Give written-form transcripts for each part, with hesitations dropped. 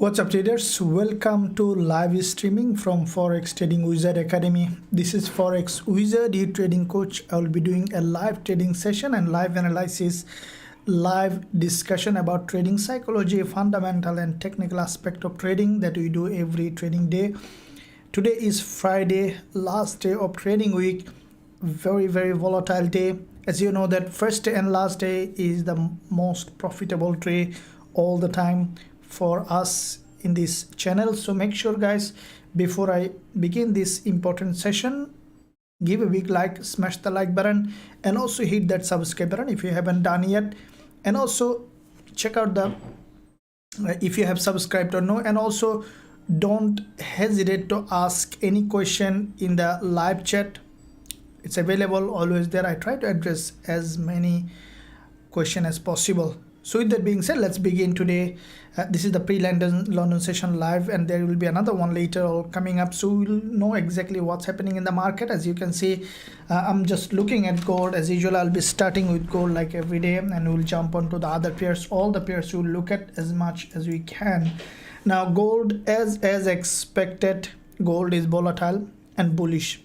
What's up traders, welcome to live streaming from Forex Trading Wizard Academy. This is Forex Wizard, your trading coach. I will be doing a live trading session and live analysis, live discussion about trading psychology, fundamental and technical aspect of trading that we do every trading day. Today is Friday, last day of trading week. Very volatile day. As you know that first day and last day is the most profitable trade all the time for us in this channel. So make sure guys, before I begin this important session, give a big like, smash the like button, and also hit that subscribe button if you haven't done yet, and also check out the if you have subscribed or no, and also don't hesitate to ask any question in the live chat. It's available always there. I try to address as many questions as possible. So with that being said, let's begin today. This is the pre-London session live, and there will be another one later coming up, so we'll know exactly what's happening in the market. As you can see, I'm just looking at gold. As usual, I'll be starting with gold like every day, and we'll jump onto the other pairs. All the pairs we'll look at as much as we can. Now gold, as expected, gold is volatile and bullish.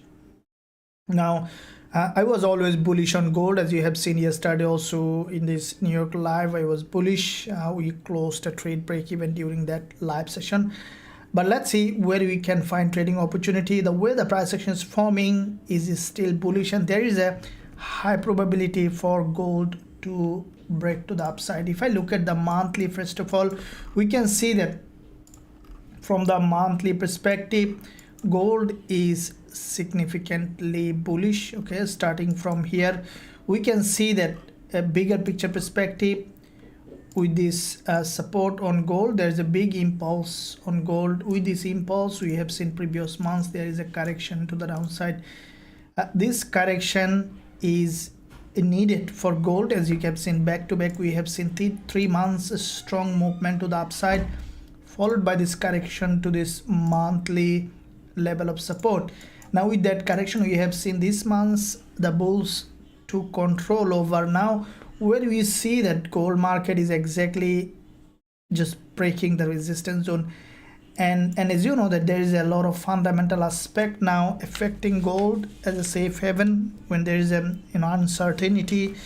Now I was always bullish on gold, as you have seen yesterday also in this New York live. I was bullish. We closed a trade break even during that live session, but let's see where we can find trading opportunity. The way the price action is forming is still bullish, and there is a high probability for gold to break to the upside. If I look at the monthly, first of all, we can see that from the monthly perspective, gold is significantly bullish. Okay, starting from here, we can see that a bigger picture perspective with this support on gold, there's a big impulse on gold. With this impulse, we have seen previous months there is a correction to the downside. This correction is needed for gold. As you have seen back to back, we have seen 3 months strong movement to the upside, followed by this correction to this monthly level of support. Now with that correction, we have seen this month the bulls took control over. Now where we see that gold market is exactly just breaking the resistance zone, and as you know that there is a lot of fundamental aspect now affecting gold as a safe haven. When there is an uncertainty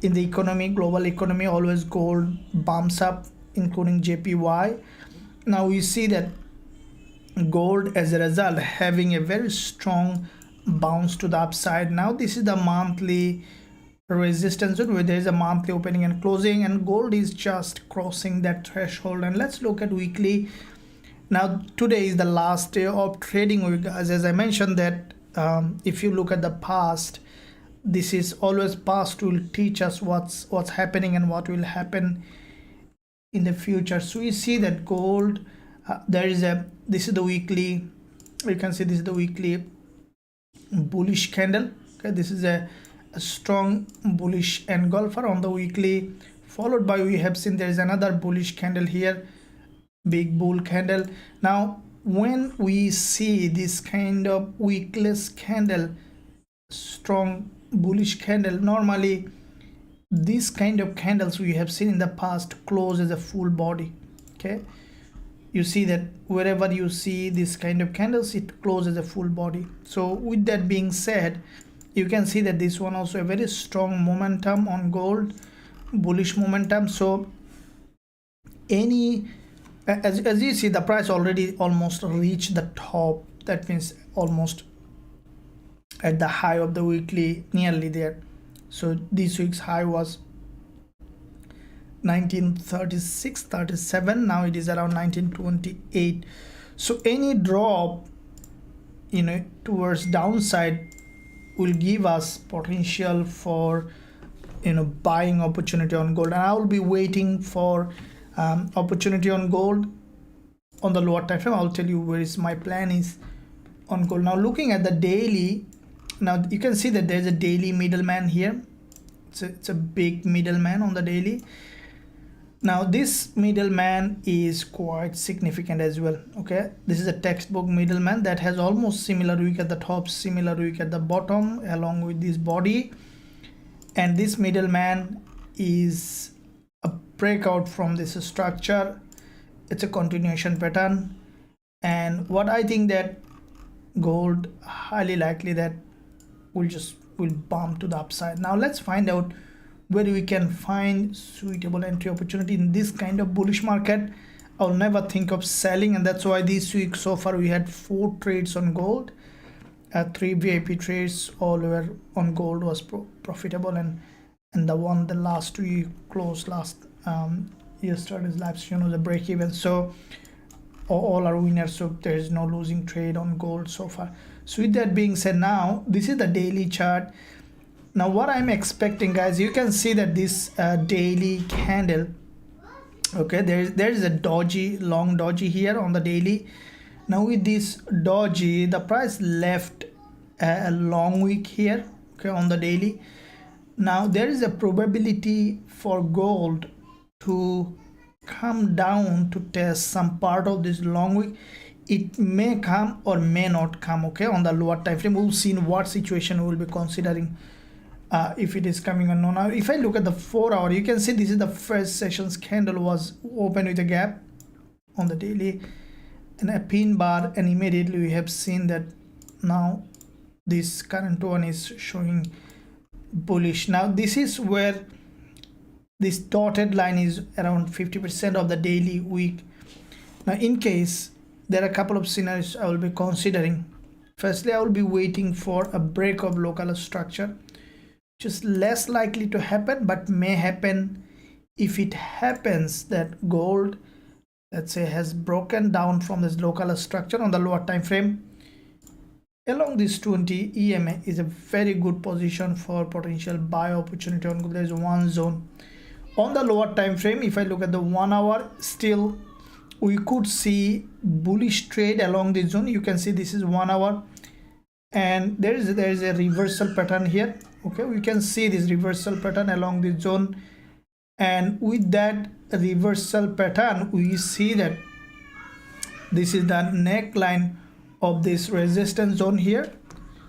in the economy, global economy, always gold bumps up, including JPY. Now we see that gold as a result having a very strong bounce to the upside. Now this is the monthly resistance zone where there is a monthly opening and closing, and gold is just crossing that threshold. And let's look at weekly. Now today is the last day of trading week, guys. As I mentioned that if you look at the past, this is always past will teach us what's happening and what will happen in the future. So we see that gold, this is the weekly. You can see this is the weekly bullish candle. Okay, this is a strong bullish engulfer on the weekly, followed by we have seen there is another bullish candle here, big bull candle. Now when we see this kind of wickless candle, strong bullish candle, normally this kind of candles we have seen in the past close as a full body. Okay, you see that wherever you see this kind of candles, it closes a full body. So with that being said, you can see that this one also a very strong momentum on gold, bullish momentum. So as you see, the price already almost reached the top. That means almost at the high of the weekly, nearly there. So this week's high was 1936-37. now it is around 1928. So any drop towards downside will give us potential for buying opportunity on gold, and I will be waiting for opportunity on gold on the lower time frame. I'll tell you where is my plan is on gold. Now looking at the daily, now you can see that there's a daily middleman here. It's a big middleman on the daily. Now this middleman is quite significant as well. Okay, this is a textbook middleman that has almost similar wick at the top, similar wick at the bottom, along with this body, and this middleman is a breakout from this structure it's a continuation pattern, and what I think that gold highly likely that will bump to the upside. Now let's find out where we can find suitable entry opportunity in this kind of bullish market. I'll never think of selling, and that's why this week so far we had 4 trades on gold. 3 VIP trades, all were on gold, was profitable, and the last week closed last yesterday's live session was a break even, so all are winners, so there is no losing trade on gold so far. So with that being said, now this is the daily chart. Now what I'm expecting, guys, you can see that this daily candle, okay, there is a long doji here on the daily. Now with this doji, the price left a long wick here, okay, on the daily. Now there is a probability for gold to come down to test some part of this long wick. It may come or may not come, okay, on the lower time frame. We'll see in what situation we'll be considering if it is coming or not. Now if I look at the 4 hour, you can see this is the first session's candle was open with a gap on the daily and a pin bar, and immediately we have seen that now this current one is showing bullish. Now this is where this dotted line is around 50% of the daily week. Now in case there are a couple of scenarios I will be considering. Firstly, I will be waiting for a break of local structure, which is less likely to happen but may happen. If it happens that gold, let's say, has broken down from this local structure on the lower time frame along this 20 EMA is a very good position for potential buy opportunity on gold. There is one zone on the lower time frame. If I look at the 1 hour, still we could see bullish trade along this zone. You can see this is 1 hour, and there is a reversal pattern here, okay. We can see this reversal pattern along this zone, and with that reversal pattern we see that this is the neckline of this resistance zone here.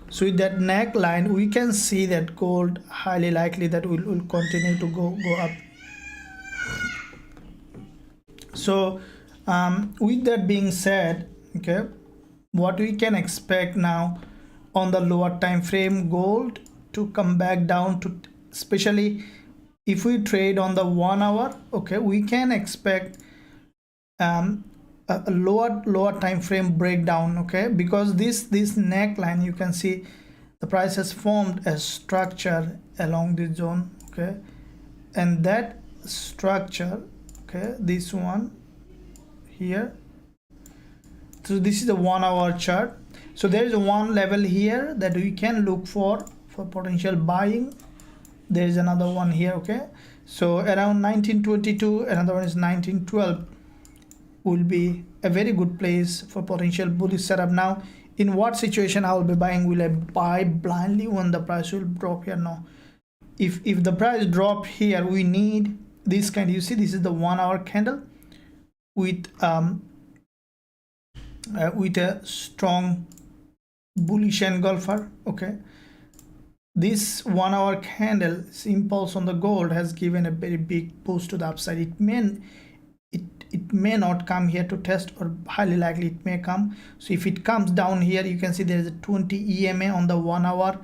So with that neckline we can see that gold highly likely that will continue to go up. So with that being said, okay, what we can expect now on the lower time frame, gold to come back down to, especially if we trade on the 1 hour, okay, we can expect a lower time frame breakdown, okay, because this neckline, you can see the price has formed a structure along this zone, okay, and that structure, okay, this one here. So this is the 1 hour chart. So there is one level here that we can look for potential buying. There is another one here, okay. So around 1922, another one is 1912 will be a very good place for potential bullish setup. Now in what situation I will be buying? Will I buy blindly when the price will drop here? No. If the price drop here, we need this kind. You see, this is the 1 hour candle with a strong bullish engulfer, okay. This 1 hour candle's impulse on the gold has given a very big boost to the upside. It may not come here to test, or highly likely it may come. So if it comes down here, you can see there is a 20 EMA on the 1 hour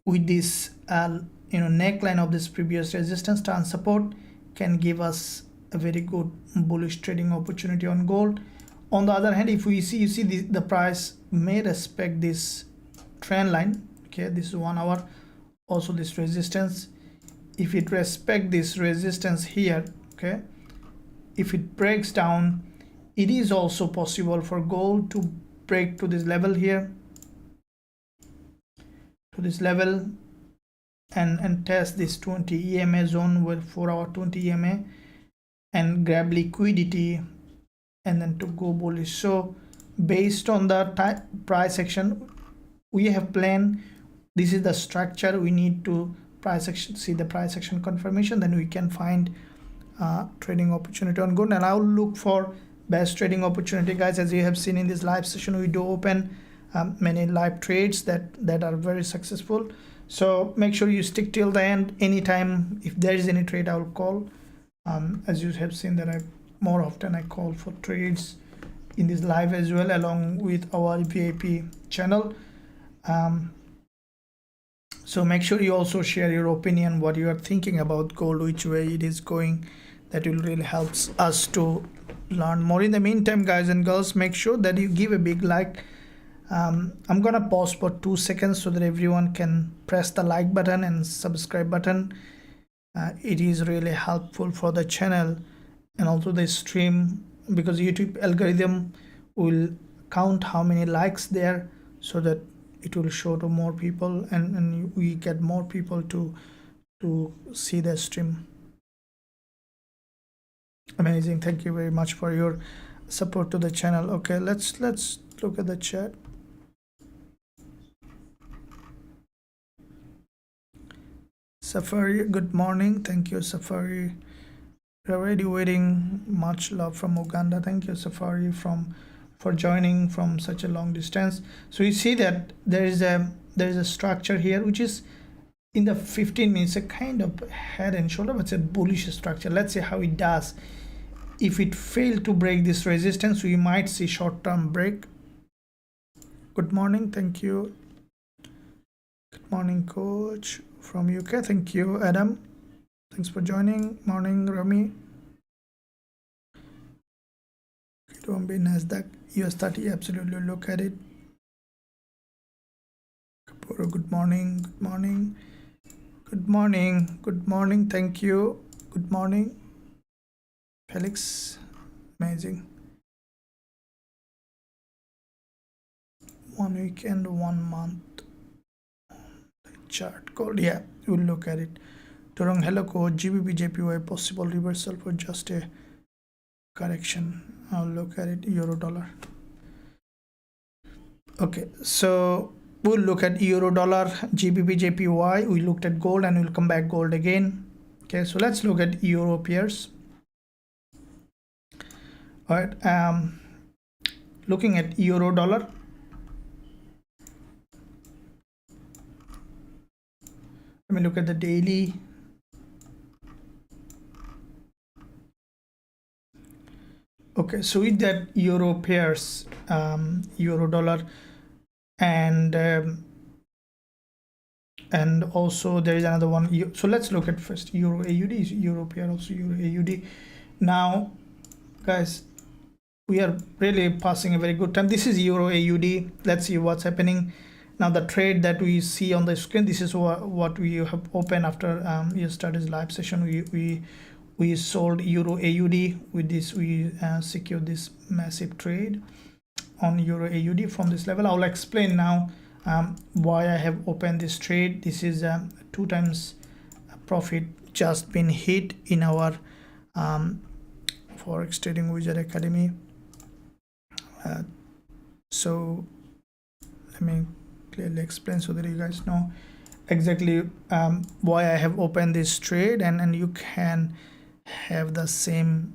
with this neckline of this previous resistance and support, can give us a very good bullish trading opportunity on gold. On the other hand, if we see, you see the price may respect this trend line, okay. This is 1 hour, also this resistance. If it respect this resistance here, okay, if it breaks down, it is also possible for gold to break to this level here, to this level, and test this 20 EMA zone with 4 hour 20 EMA and grab liquidity and then to go bullish. So based on the price action we have planned, this is the structure. We need to price action, see the price action confirmation, then we can find trading opportunity on gold. And I'll look for best trading opportunity, guys. As you have seen in this live session, we do open many live trades that are very successful. So make sure you stick till the end. Anytime if there is any trade, I will call. As you have seen that I more often I call for trades in this live as well, along with our VIP channel. So make sure you also share your opinion, what you are thinking about gold, which way it is going. That will really helps us to learn more. In the meantime, guys and girls, make sure that you give a big like. I'm gonna pause for 2 seconds so that everyone can press the like button and subscribe button. It is really helpful for the channel and also the stream, because YouTube algorithm will count how many likes there, so that it will show to more people, and we get more people to see the stream. Amazing. Thank you very much for your support to the channel. Okay, let's look at the chat. Safari, good morning. Thank you, Safari. We're already waiting. Much love from Uganda. Thank you, Safari, for joining from such a long distance. So you see that there is a structure here which is in the 15 minutes, a kind of head and shoulder, but it's a bullish structure. Let's see how it does. If it failed to break this resistance, we might see short-term break. Good morning. Thank you. Good morning, coach from UK. Thank you, Adam. Thanks for joining. Morning, Rami. It won't be NASDAQ US30. Absolutely, look at it. Kapuro, good morning. Good morning. Good morning. Good morning. Thank you. Good morning, Felix. Amazing. 1 week and 1 month chart gold. Yeah, we'll look at it. Turong, hello coach. GBP JPY possible reversal for just a correction. I'll look at it. Euro dollar. Okay, so we'll look at euro dollar, GBP JPY. We looked at gold, and we'll come back gold again. Okay, so let's look at euro pairs. All right, looking at euro dollar. Let me look at the daily. Okay, so with that euro pairs, euro dollar, and also there is another one. So let's look at first euro AUD. Euro pair, also euro AUD. Now, guys, we are really passing a very good time. This is euro AUD. Let's see what's happening. Now the trade that we see on the screen, this is what we have opened after yesterday's live session. We sold euro AUD. With this, we secured this massive trade on euro AUD from this level. I'll explain now why I have opened this trade. This is 2 times profit just been hit in our Forex Trading Wizard Academy. So let me clearly explain so that you guys know exactly why I have opened this trade, and you can have the same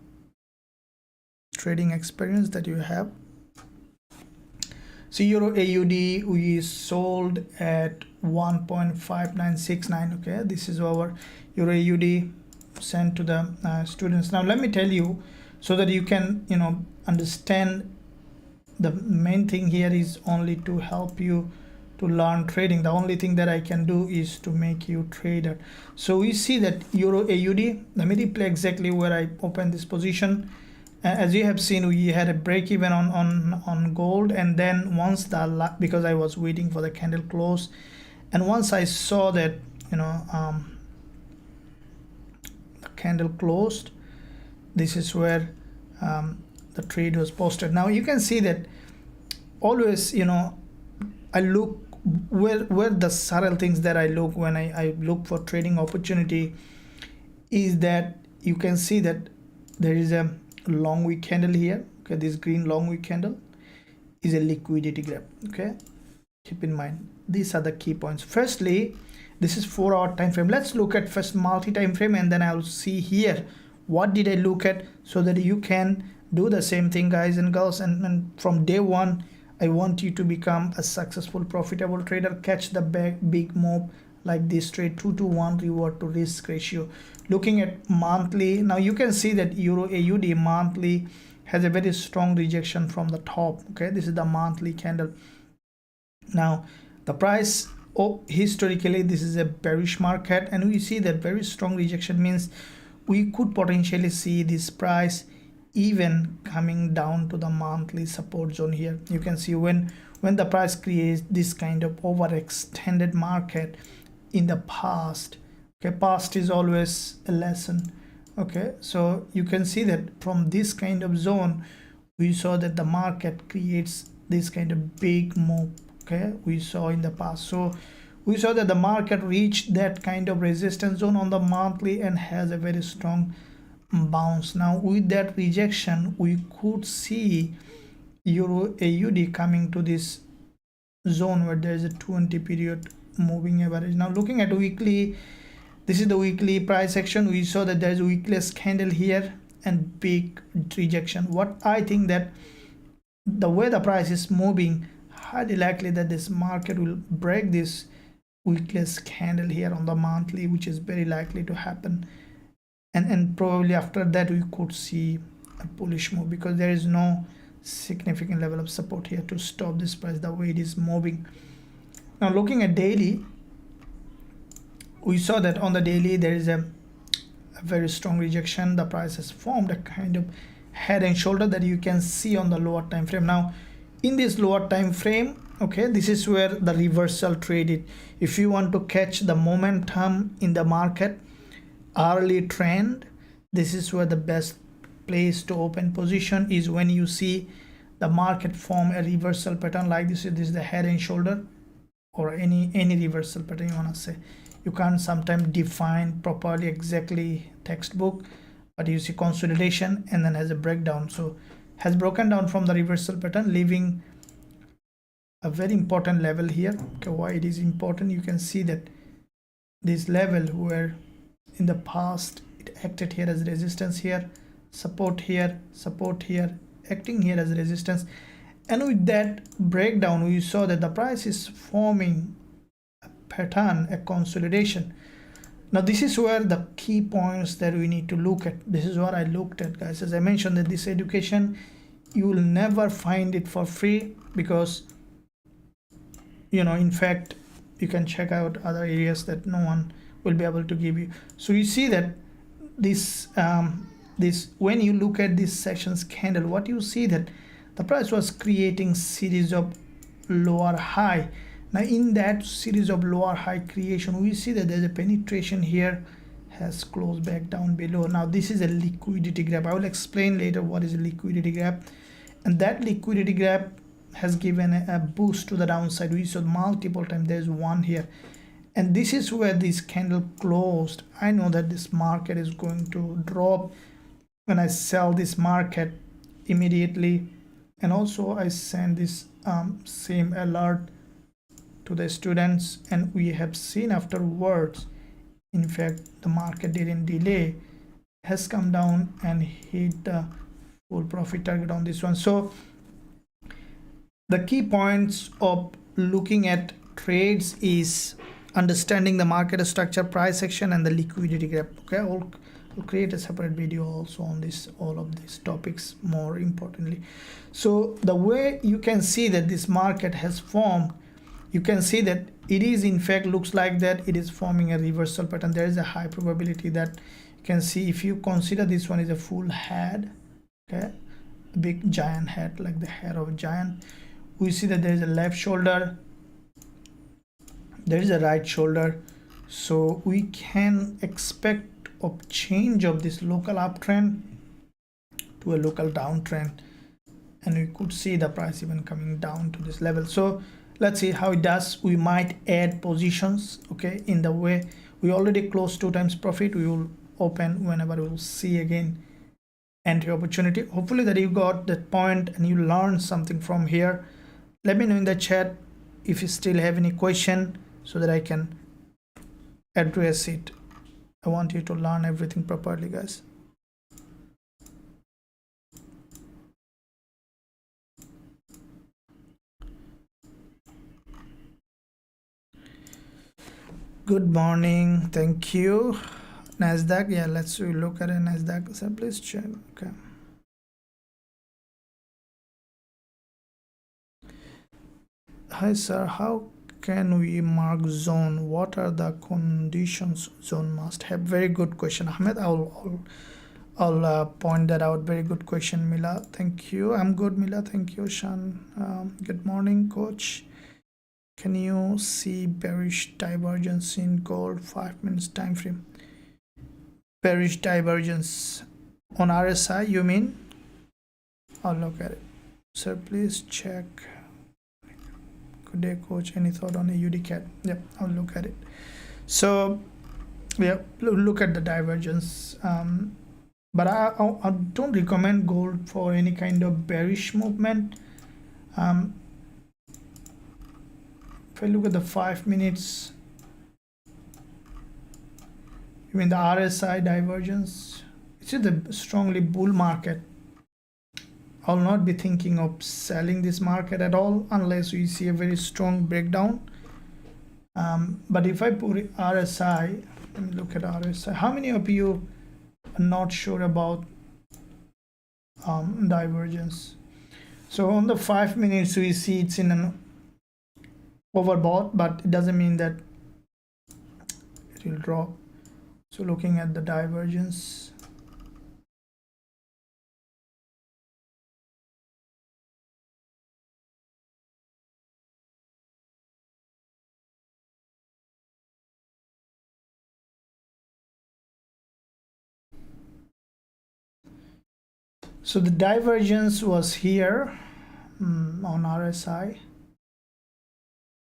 trading experience that you have. So euro AUD we sold at 1.5969. okay, this is our euro AUD sent to the students. Now let me tell you, so that you can understand, the main thing here is only to help you to learn trading. The only thing that I can do is to make you trader. So we see that euro AUD, let me replay exactly where I opened this position. As you have seen, we had a break even on gold, and then once because I was waiting for the candle close, and once I saw that the candle closed, this is where the trade was posted. Now you can see that always I look where the subtle things that I look when I look for trading opportunity is that you can see that there is a long wick candle here. Okay, this green long wick candle is a liquidity grab. Okay, keep in mind these are the key points. Firstly, this is 4-hour time frame. Let's look at first multi time frame, and then I'll see here what did I look at, so that you can do the same thing, guys and girls. And from day one, I want you to become a successful, profitable trader. Catch the big move like this trade, 2 to 1 reward to risk ratio. Looking at monthly, now you can see that Euro AUD monthly has a very strong rejection from the top. Okay, this is the monthly candle. Now the price, historically this is a bearish market, and we see that very strong rejection means we could potentially see this price even coming down to the monthly support zone here. You can see when the price creates this kind of overextended market in the past. Okay, past is always a lesson. Okay, so you can see that from this kind of zone we saw that the market creates this kind of big move. Okay, we saw in the past. So we saw that the market reached that kind of resistance zone on the monthly and has a very strong bounce. Now with that rejection we could see Euro AUD coming to this zone where there is a 20 period moving average. Now looking at weekly, this is the weekly price action. We saw that there is a weekly candle here and big rejection. What I think that the way the price is moving, highly likely that this market will break this weekly candle here on the monthly, which is very likely to happen, and probably after that we could see a bullish move, because there is no significant level of support here to stop this price the way it is moving. Now looking at daily, we saw that on the daily there is a very strong rejection. The price has formed a kind of head and shoulder that you can see on the lower time frame. Now in this lower time frame, okay, this is where the reversal traded. If you want to catch the momentum in the market, early trend, this is where the best place to open position is when you see the market form a reversal pattern like this. This is the head and shoulder, or any reversal pattern you want to say. You can't sometimes define properly exactly textbook, but you see consolidation and then has a breakdown. So has broken down from the reversal pattern, leaving a very important level here. Okay, why it is important, you can see that this level where in the past it acted here as resistance, here support here, acting here as resistance, and with that breakdown we saw that the price is forming a pattern, a consolidation. Now this is where the key points that we need to look at. This is what I looked at, guys. As I mentioned, that this education you will never find it for free, because in fact you can check out other areas that no one will be able to give you. So you see that this when you look at this section's candle, what you see that the price was creating series of lower high. Now in that series of lower high creation, we see that there's a penetration here, has closed back down below. Now this is a liquidity gap. I will explain later what is a liquidity gap, and that liquidity gap has given a boost to the downside. We saw multiple times, there's one here, and this is where this candle closed. I know that this market is going to drop when I sell this market immediately, and also I send this same alert to the students, and we have seen afterwards, in fact the market didn't delay, has come down and hit the full profit target on this one. So the key points of looking at trades is understanding the market structure, price action, and the liquidity gap. Okay, I'll create a separate video also on this, all of these topics more importantly. So the way you can see that this market has formed, you can see that it is in fact looks like that it is forming a reversal pattern. There is a high probability that you can see, if you consider this one is a full head, okay, a big giant head like the head of a giant, we see that there is a left shoulder, there is a right shoulder. So we can expect a change of this local uptrend to a local downtrend, and we could see the price even coming down to this level. So let's see how it does. We might add positions, okay, in the way we already closed 2 times profit. We will open whenever we will see again entry opportunity. Hopefully that you got that point and you learned something from here. Let me know in the chat if you still have any question so that I can address it. I want you to learn everything properly, guys. Good morning, thank you. NASDAQ, yeah, let's look at a NASDAQ. So please check. Okay. Hi sir, how can we mark zone? What are the conditions zone must have? Very good question, Ahmed. I'll point that out. Very good question, Mila. Thank you. I'm good, Mila. Thank you, Shan. Good morning, coach. Can you see bearish divergence in gold 5 minutes time frame? Bearish divergence on RSI, you mean? I'll look at it. Sir, please check. Good day, coach. Any thought on a UDCAT? Yep, I'll look at it. So, yeah, look at the divergence. But I don't recommend gold for any kind of bearish movement. If I look at the 5 minutes, you mean the RSI divergence? It's a strongly bull market. I'll not be thinking of selling this market at all unless we see a very strong breakdown. But if I put RSI, let me look at RSI. How many of you are not sure about divergence? So on the 5 minutes, we see it's in an overbought, but it doesn't mean that it will drop. So looking at the divergence, so the divergence was here on RSI.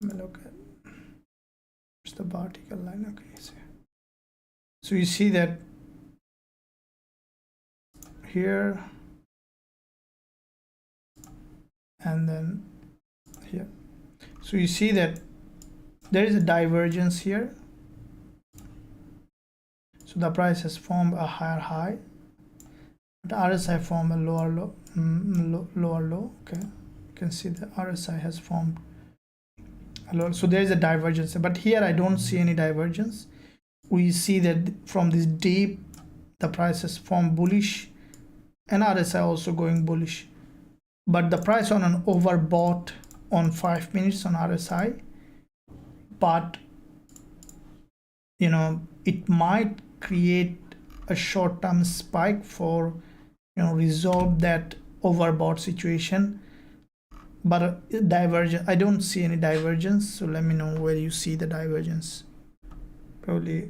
Let me look at the vertical line. Okay, so you see that here and then here. So you see that there is a divergence here. So the price has formed a higher high, but RSI formed a lower low, lower low. Okay, you can see the RSI has formed a lower. So there is a divergence, but here I don't see any divergence. We see that from this deep, the price has formed bullish, and RSI also going bullish. But the price on an overbought on 5 minutes on RSI, but you know, it might create a short-term spike for, you know, resolve that overbought situation. But divergence, I don't see any divergence. So let me know where you see the divergence. Probably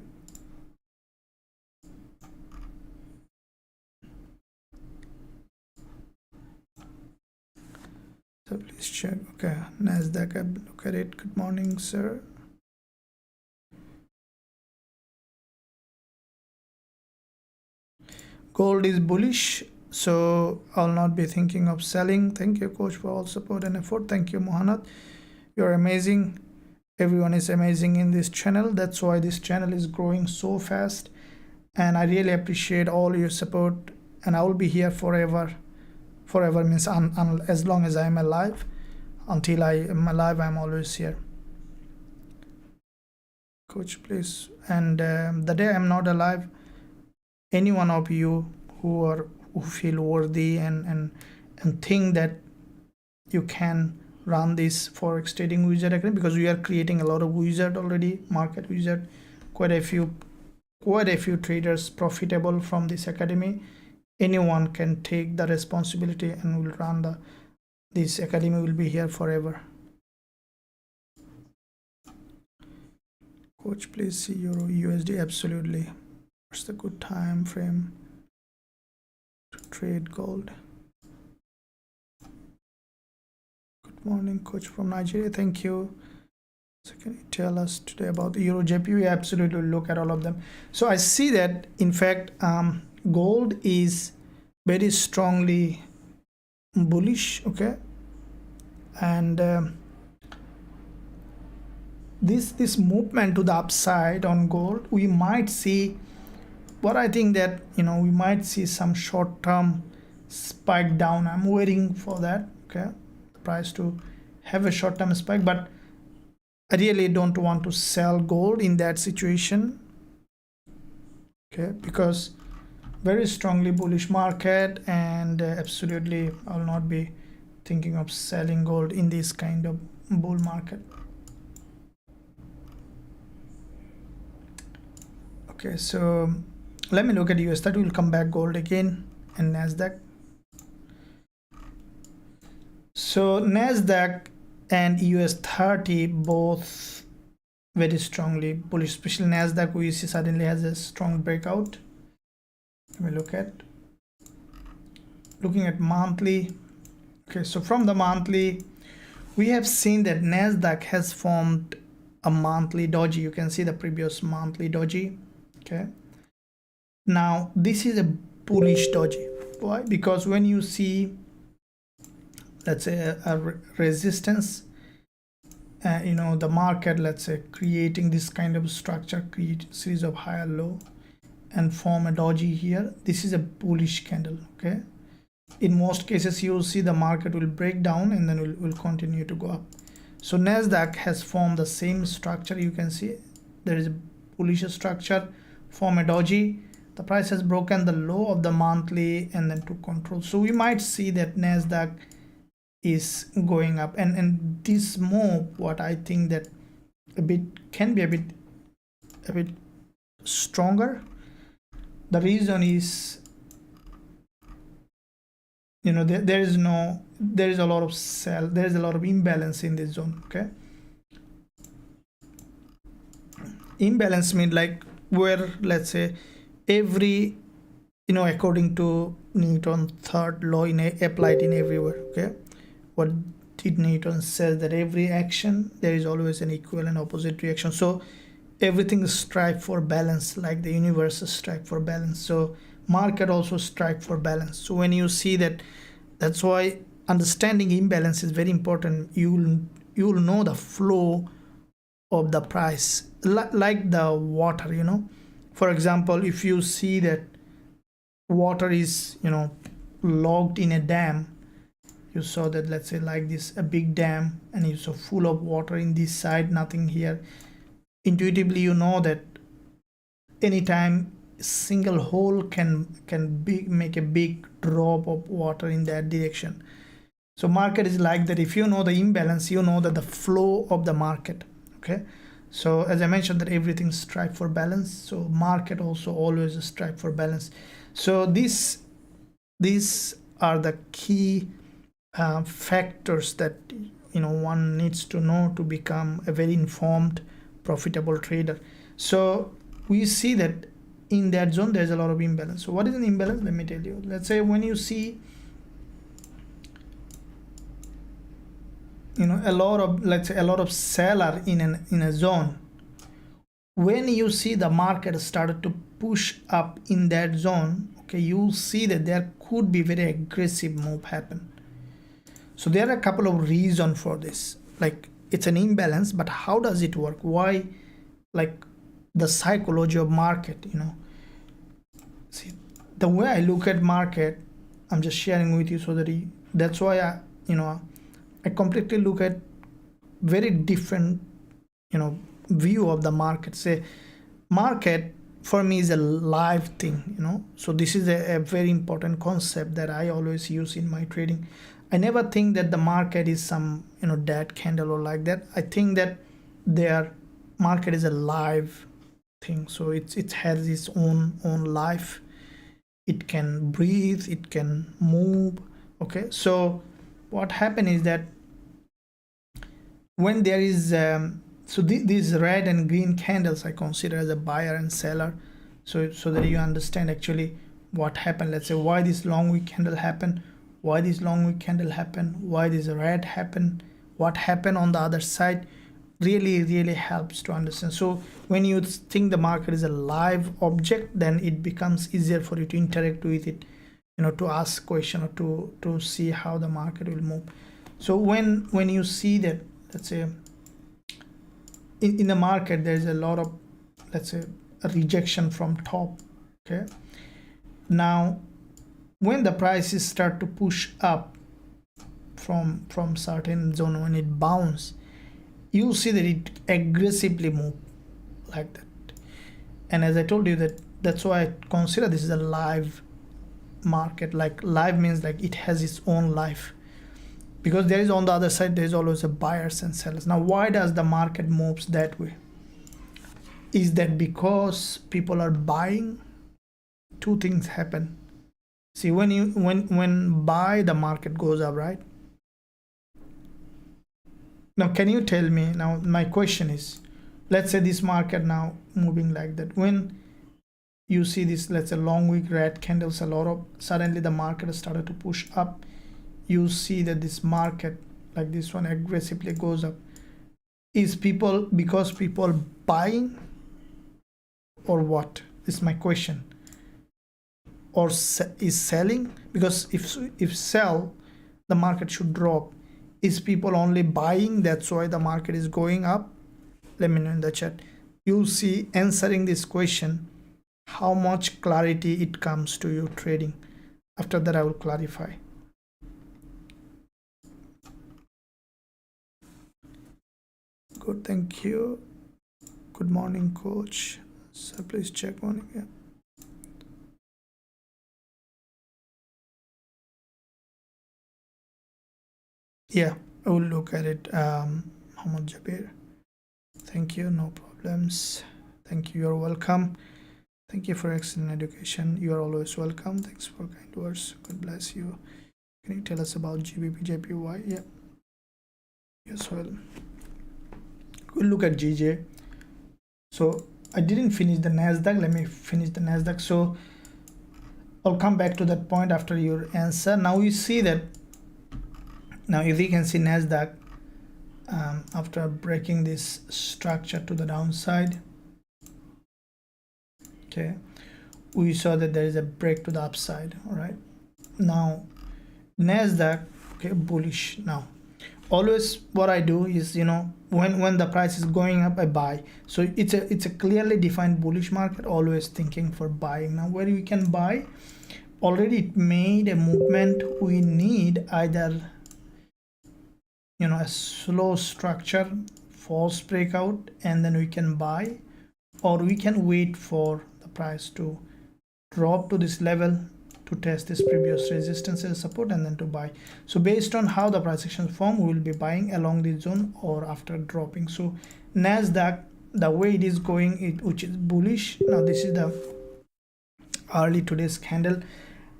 so please check. Okay, NASDAQ, look at it. Good morning, sir. Gold is bullish, so I'll not be thinking of selling. Thank you, coach, for all support and effort. Thank you, Mohanad. You're amazing. Everyone is amazing in this channel. That's why this channel is growing so fast, and I really appreciate all your support, and I will be here forever. Forever means as long as I am alive. Until I am alive, I'm always here. Coach, please. And the day I'm not alive, any one of you who feel worthy and think that you can run this forex trading wizard academy, because we are creating a lot of wizard already, market wizard, quite a few traders profitable from this academy. Anyone can take the responsibility and will run this academy will be here forever. Coach, please see Euro USD. Absolutely. What's the good time frame to trade gold? Good morning, coach from Nigeria. Thank you. So can you tell us today about the Euro JPY? We absolutely look at all of them. So I see that in fact gold is very strongly bullish. Okay, and this movement to the upside on gold, we might see, but I think that, you know, we might see some short-term spike down. I'm waiting for that. Okay, price to have a short-term spike, but I really don't want to sell gold in that situation, okay, because very strongly bullish market, and absolutely I will not be thinking of selling gold in this kind of bull market. Okay, so let me look at US30. We'll come back gold again and NASDAQ. So NASDAQ and US30 both very strongly bullish, especially NASDAQ. We see suddenly has a strong breakout. Let me looking at monthly. Okay, so from the monthly, we have seen that NASDAQ has formed a monthly doji. You can see the previous monthly doji. Okay, now this is a bullish doji. Why? Because when you see, let's say, a resistance, you know, the market, let's say, creating this kind of structure, create a series of higher low and form a doji here, this is a bullish candle. Okay, in most cases you will see the market will break down and then will continue to go up. So NASDAQ has formed the same structure. You can see there is a bullish structure, form a doji, the price has broken the low of the monthly and then took control. So we might see that NASDAQ is going up, and this move, what I think that can be a bit stronger. The reason is, you know, there is a lot of sell, there is a lot of imbalance in this zone. Okay, imbalance means like where, let's say, every, you know, according to Newton's third law applied in everywhere. Okay, what did Newton says that every action there is always an equal and opposite reaction. So everything strive for balance, like the universe strive for balance. So market also strive for balance. So when you see that, that's why understanding imbalance is very important. You will know the flow of the price, like the water, you know. For example, if you see that water is, you know, locked in a dam, you saw that, let's say, like this, a big dam, and you saw full of water in this side, nothing here. Intuitively you know that anytime single hole can make a big drop of water in that direction. So market is like that. If you know the imbalance, you know that the flow of the market. Okay, so as I mentioned that everything strive for balance, so market also always strive for balance. So these are the key factors that, you know, one needs to know to become a very informed, profitable trader. So we see that in that zone there's a lot of imbalance. So what is an imbalance? Let me tell you. Let's say when you see, you know, a lot of, let's say, a lot of seller in a zone, when you see the market started to push up in that zone, okay, you see that there could be very aggressive move happen. So there are a couple of reasons for this. Like, it's an imbalance, but how does it work? Why? Like the psychology of market, you know. See, the way I look at market, I'm just sharing with you so that that's why I completely look at very different, you know, view of the market. Say, market for me is a live thing, you know. So this is a very important concept that I always use in my trading. I never think that the market is some, you know, dead candle or like that. I think that their market is a live thing. So it has its own life. It can breathe, it can move. Okay, so what happened is that when there is so these red and green candles I consider as a buyer and seller, so that you understand actually what happened. Let's say why this long wick candle happened, why this long wick candle happened, why this red happened, what happened on the other side, really helps to understand. So when you think the market is a live object, then it becomes easier for you to interact with it, you know, to ask question or to see how the market will move. So when you see that, let's say in the market there's a lot of, let's say, a rejection from top. Okay, now when the prices start to push up from certain zone, when it bounce, you see that it aggressively move like that. And as I told you, that's why I consider this is a live market. Like live means like it has its own life, because there is on the other side there is always a buyers and sellers. Now why does the market moves that way? Is that because people are buying? Two things happen. See, when buy, the market goes up, right? Now can you tell me, now my question is, let's say this market now moving like that, when you see this, let's say long wick red candles, a lot of suddenly the market has started to push up, you see that this market like this one aggressively goes up. Is people, because people buying, or what is my question? Or is selling? Because if sell, the market should drop. Is people only buying, that's why the market is going up? Let me know in the chat. You'll see, answering this question, how much clarity it comes to you trading. After that I will clarify. Good, thank you. Good morning, coach. So please check one again. Yeah, I will look at it. Muhammad Jabir, thank you, no problems. Thank you, you're welcome. Thank you for excellent education. You are always welcome. Thanks for kind words. God bless you. Can you tell us about GBP JPY? Yeah, yes, well, we'll look at GJ. So I didn't finish the NASDAQ. Let me finish the NASDAQ. So I'll come back to that point after your answer. Now you see that, now if you can see NASDAQ, after breaking this structure to the downside, okay, we saw that there is a break to the upside. All right, now NASDAQ, okay, bullish. Now always what I do is, you know, when the price is going up, I buy. So it's a clearly defined bullish market, always thinking for buying. Now where we can buy, already it made a movement, we need either, you know, a slow structure, false breakout, and then we can buy, or we can wait for the price to drop to this level to test this previous resistance and support, and then to buy. So based on how the price action form, we will be buying along this zone or after dropping. So NASDAQ, the way it is going, which is bullish. Now this is the early today's candle,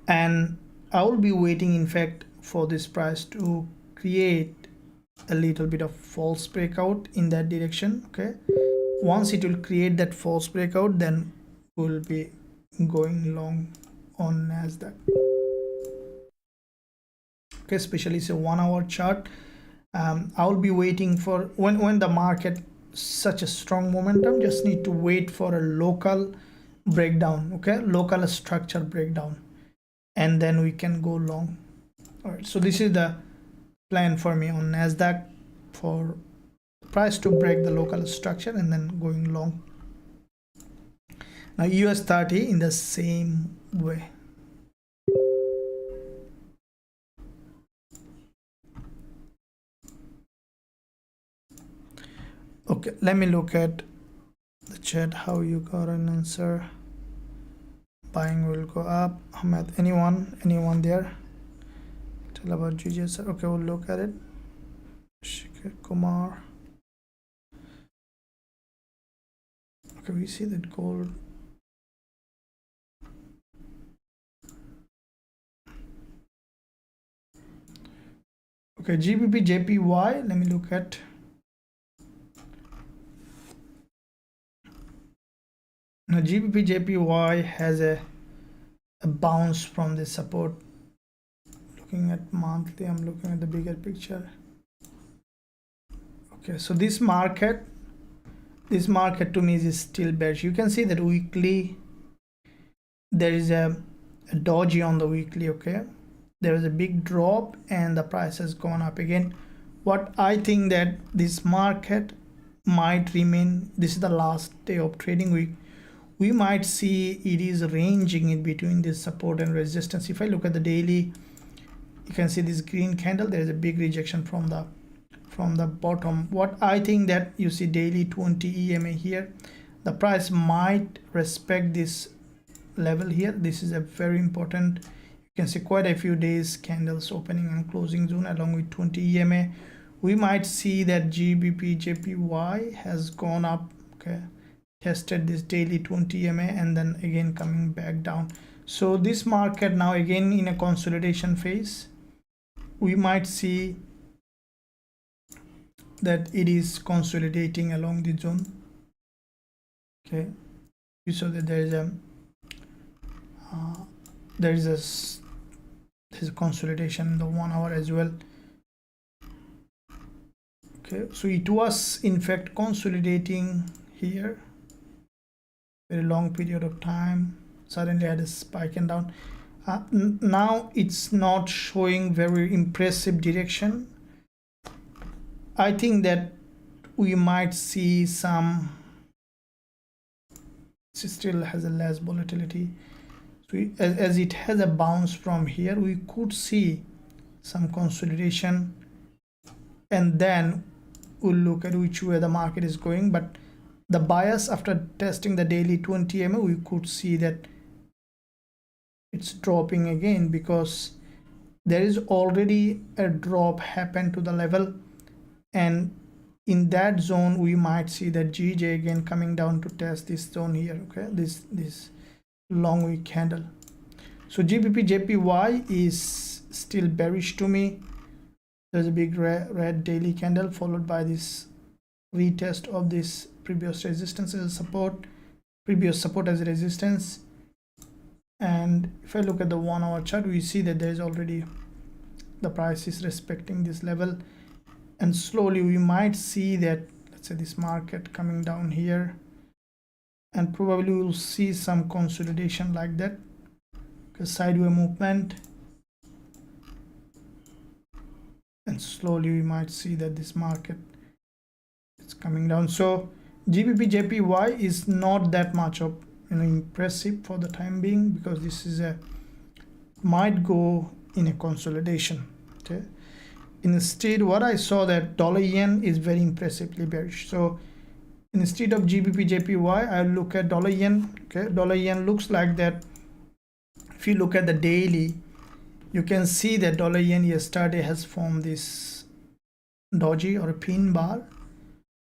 and I will be waiting, in fact, for this price to create a little bit of false breakout in that direction. Okay, once it will create that false breakout, then we'll be going long on NASDAQ. Okay, especially it's a 1 hour chart. I'll be waiting for when the market such a strong momentum, just need to wait for a local breakdown. Okay, local structure breakdown, and then we can go long. All right, so this is the plan for me on NASDAQ, for price to break the local structure and then going long. Now US30 in the same way. Okay, let me look at the chat, how you got an answer. Buying will go up. Ahmed, anyone there? Tell about GJ. Okay, we'll look at it. Shikhar Kumar. Okay, we see that gold. Okay, GBP JPY, let me look at. Now GBP JPY has a bounce from the support. Looking at monthly, I'm looking at the bigger picture. Okay, so this market to me is still bearish. You can see that weekly there is a doji on the weekly. Okay, there is a big drop and the price has gone up again. What I think that this market might remain, this is the last day of trading week, we might see it is ranging in between this support and resistance. If I look at the daily, you can see this green candle, there is a big rejection from from the bottom. What I think that you see daily 20 EMA here, the price might respect this level here. This is a very important, you can see quite a few days candles opening and closing zone along with 20 EMA. We might see that GBP JPY has gone up, okay, tested this daily 20 EMA and then again coming back down. So this market now again in a consolidation phase. We might see that it is consolidating along the zone. Okay, you saw that there is a there's a consolidation in the 1 hour as well. Okay, so it was in fact consolidating here very long period of time, suddenly had a spike and down. Now it's not showing very impressive direction. I think that we might see some, it still has a less volatility. So as it has a bounce from here, we could see some consolidation and then we'll look at which way the market is going. But the bias after testing the daily 20 EMA, we could see that it's dropping again because there is already a drop happened to the level, and in that zone we might see that GJ again coming down to test this zone here. Okay, this long wick candle. So GBP JPY is still bearish to me. There's a big red daily candle followed by this retest of this previous resistance as a support, previous support as a resistance. And if I look at the 1 hour chart, we see that there is already, the price is respecting this level, and slowly we might see that, let's say, this market coming down here, and probably we'll see some consolidation like that, because sideways movement, and slowly we might see that this market is coming down. So GBP JPY is not that much of impressive for the time being, because this is a might go in a consolidation. Okay, instead what I saw that dollar yen is very impressively bearish. So instead of GBP JPY, I'll look at dollar yen. Okay, dollar yen looks like that. If you look at the daily, you can see that dollar yen yesterday has formed this doji or a pin bar.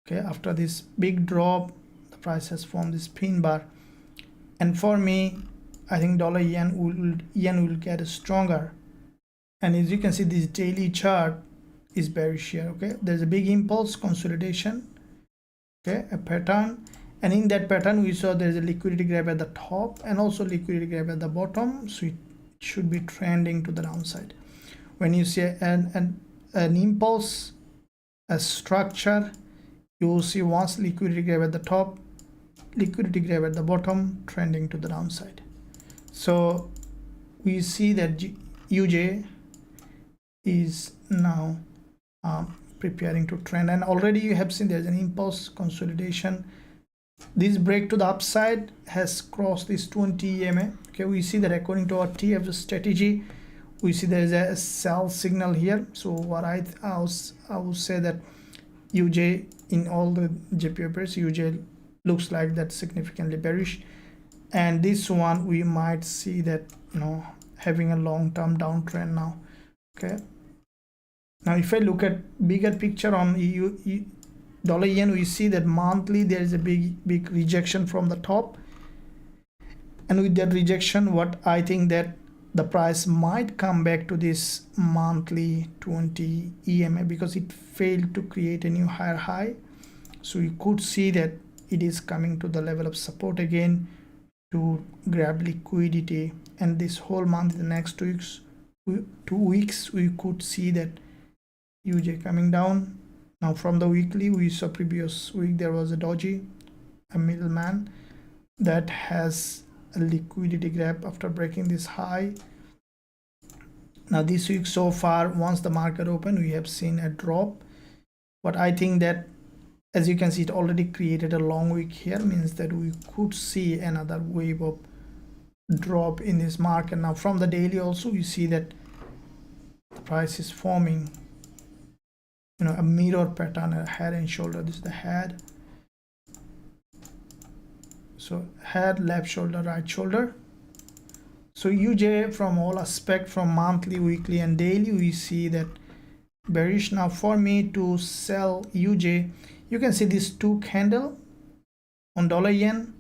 Okay, after this big drop, the price has formed this pin bar, and for me, I think dollar yen will get stronger. And as you can see, this daily chart is bearish here. Okay, there's a big impulse consolidation, okay, a pattern, and in that pattern we saw there's a liquidity grab at the top and also liquidity grab at the bottom, so it should be trending to the downside. When you see an impulse, a structure, you will see once liquidity grab at the top, liquidity grab at the bottom, trending to the downside. So we see that UJ is now preparing to trend, and already you have seen there's an impulse consolidation. This break to the upside has crossed this 20 EMA. Okay, we see that according to our TF strategy, we see there is a sell signal here. So what I would say that UJ in all the JPY pairs, UJ looks like that significantly bearish, and this one we might see that having a long-term downtrend now. Okay, now if I look at bigger picture on dollar yen, we see that monthly there is a big rejection from the top, and with that rejection, what I think that the price might come back to this monthly 20 EMA because it failed to create a new higher high. So you could see that it is coming to the level of support again to grab liquidity, and this whole month, the next 2 weeks, we could see that UJ coming down. Now from the weekly, we saw previous week there was a doji, a middleman that has a liquidity grab after breaking this high. Now this week so far, once the market opened, we have seen a drop, but I think that, as you can see, it already created a long wick here, means that we could see another wave of drop in this market. Now from the daily also, you see that the price is forming a mirror pattern, a head and shoulder. This is the head. So head, left shoulder, right shoulder. So UJ from all aspect, from monthly, weekly and daily, we see that bearish. Now for me to sell UJ, you can see these two candle on dollar yen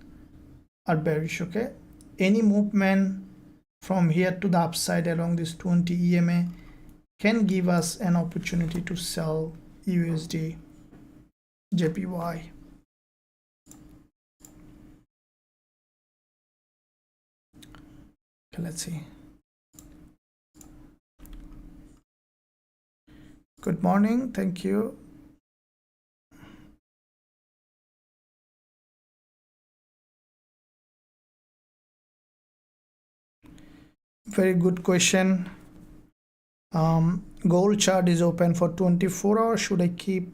are bearish. Okay, any movement from here to the upside along this 20 EMA can give us an opportunity to sell USD JPY. Okay, let's see. Good morning, thank you. Very good question. Gold chart is open for 24 hours. Should I keep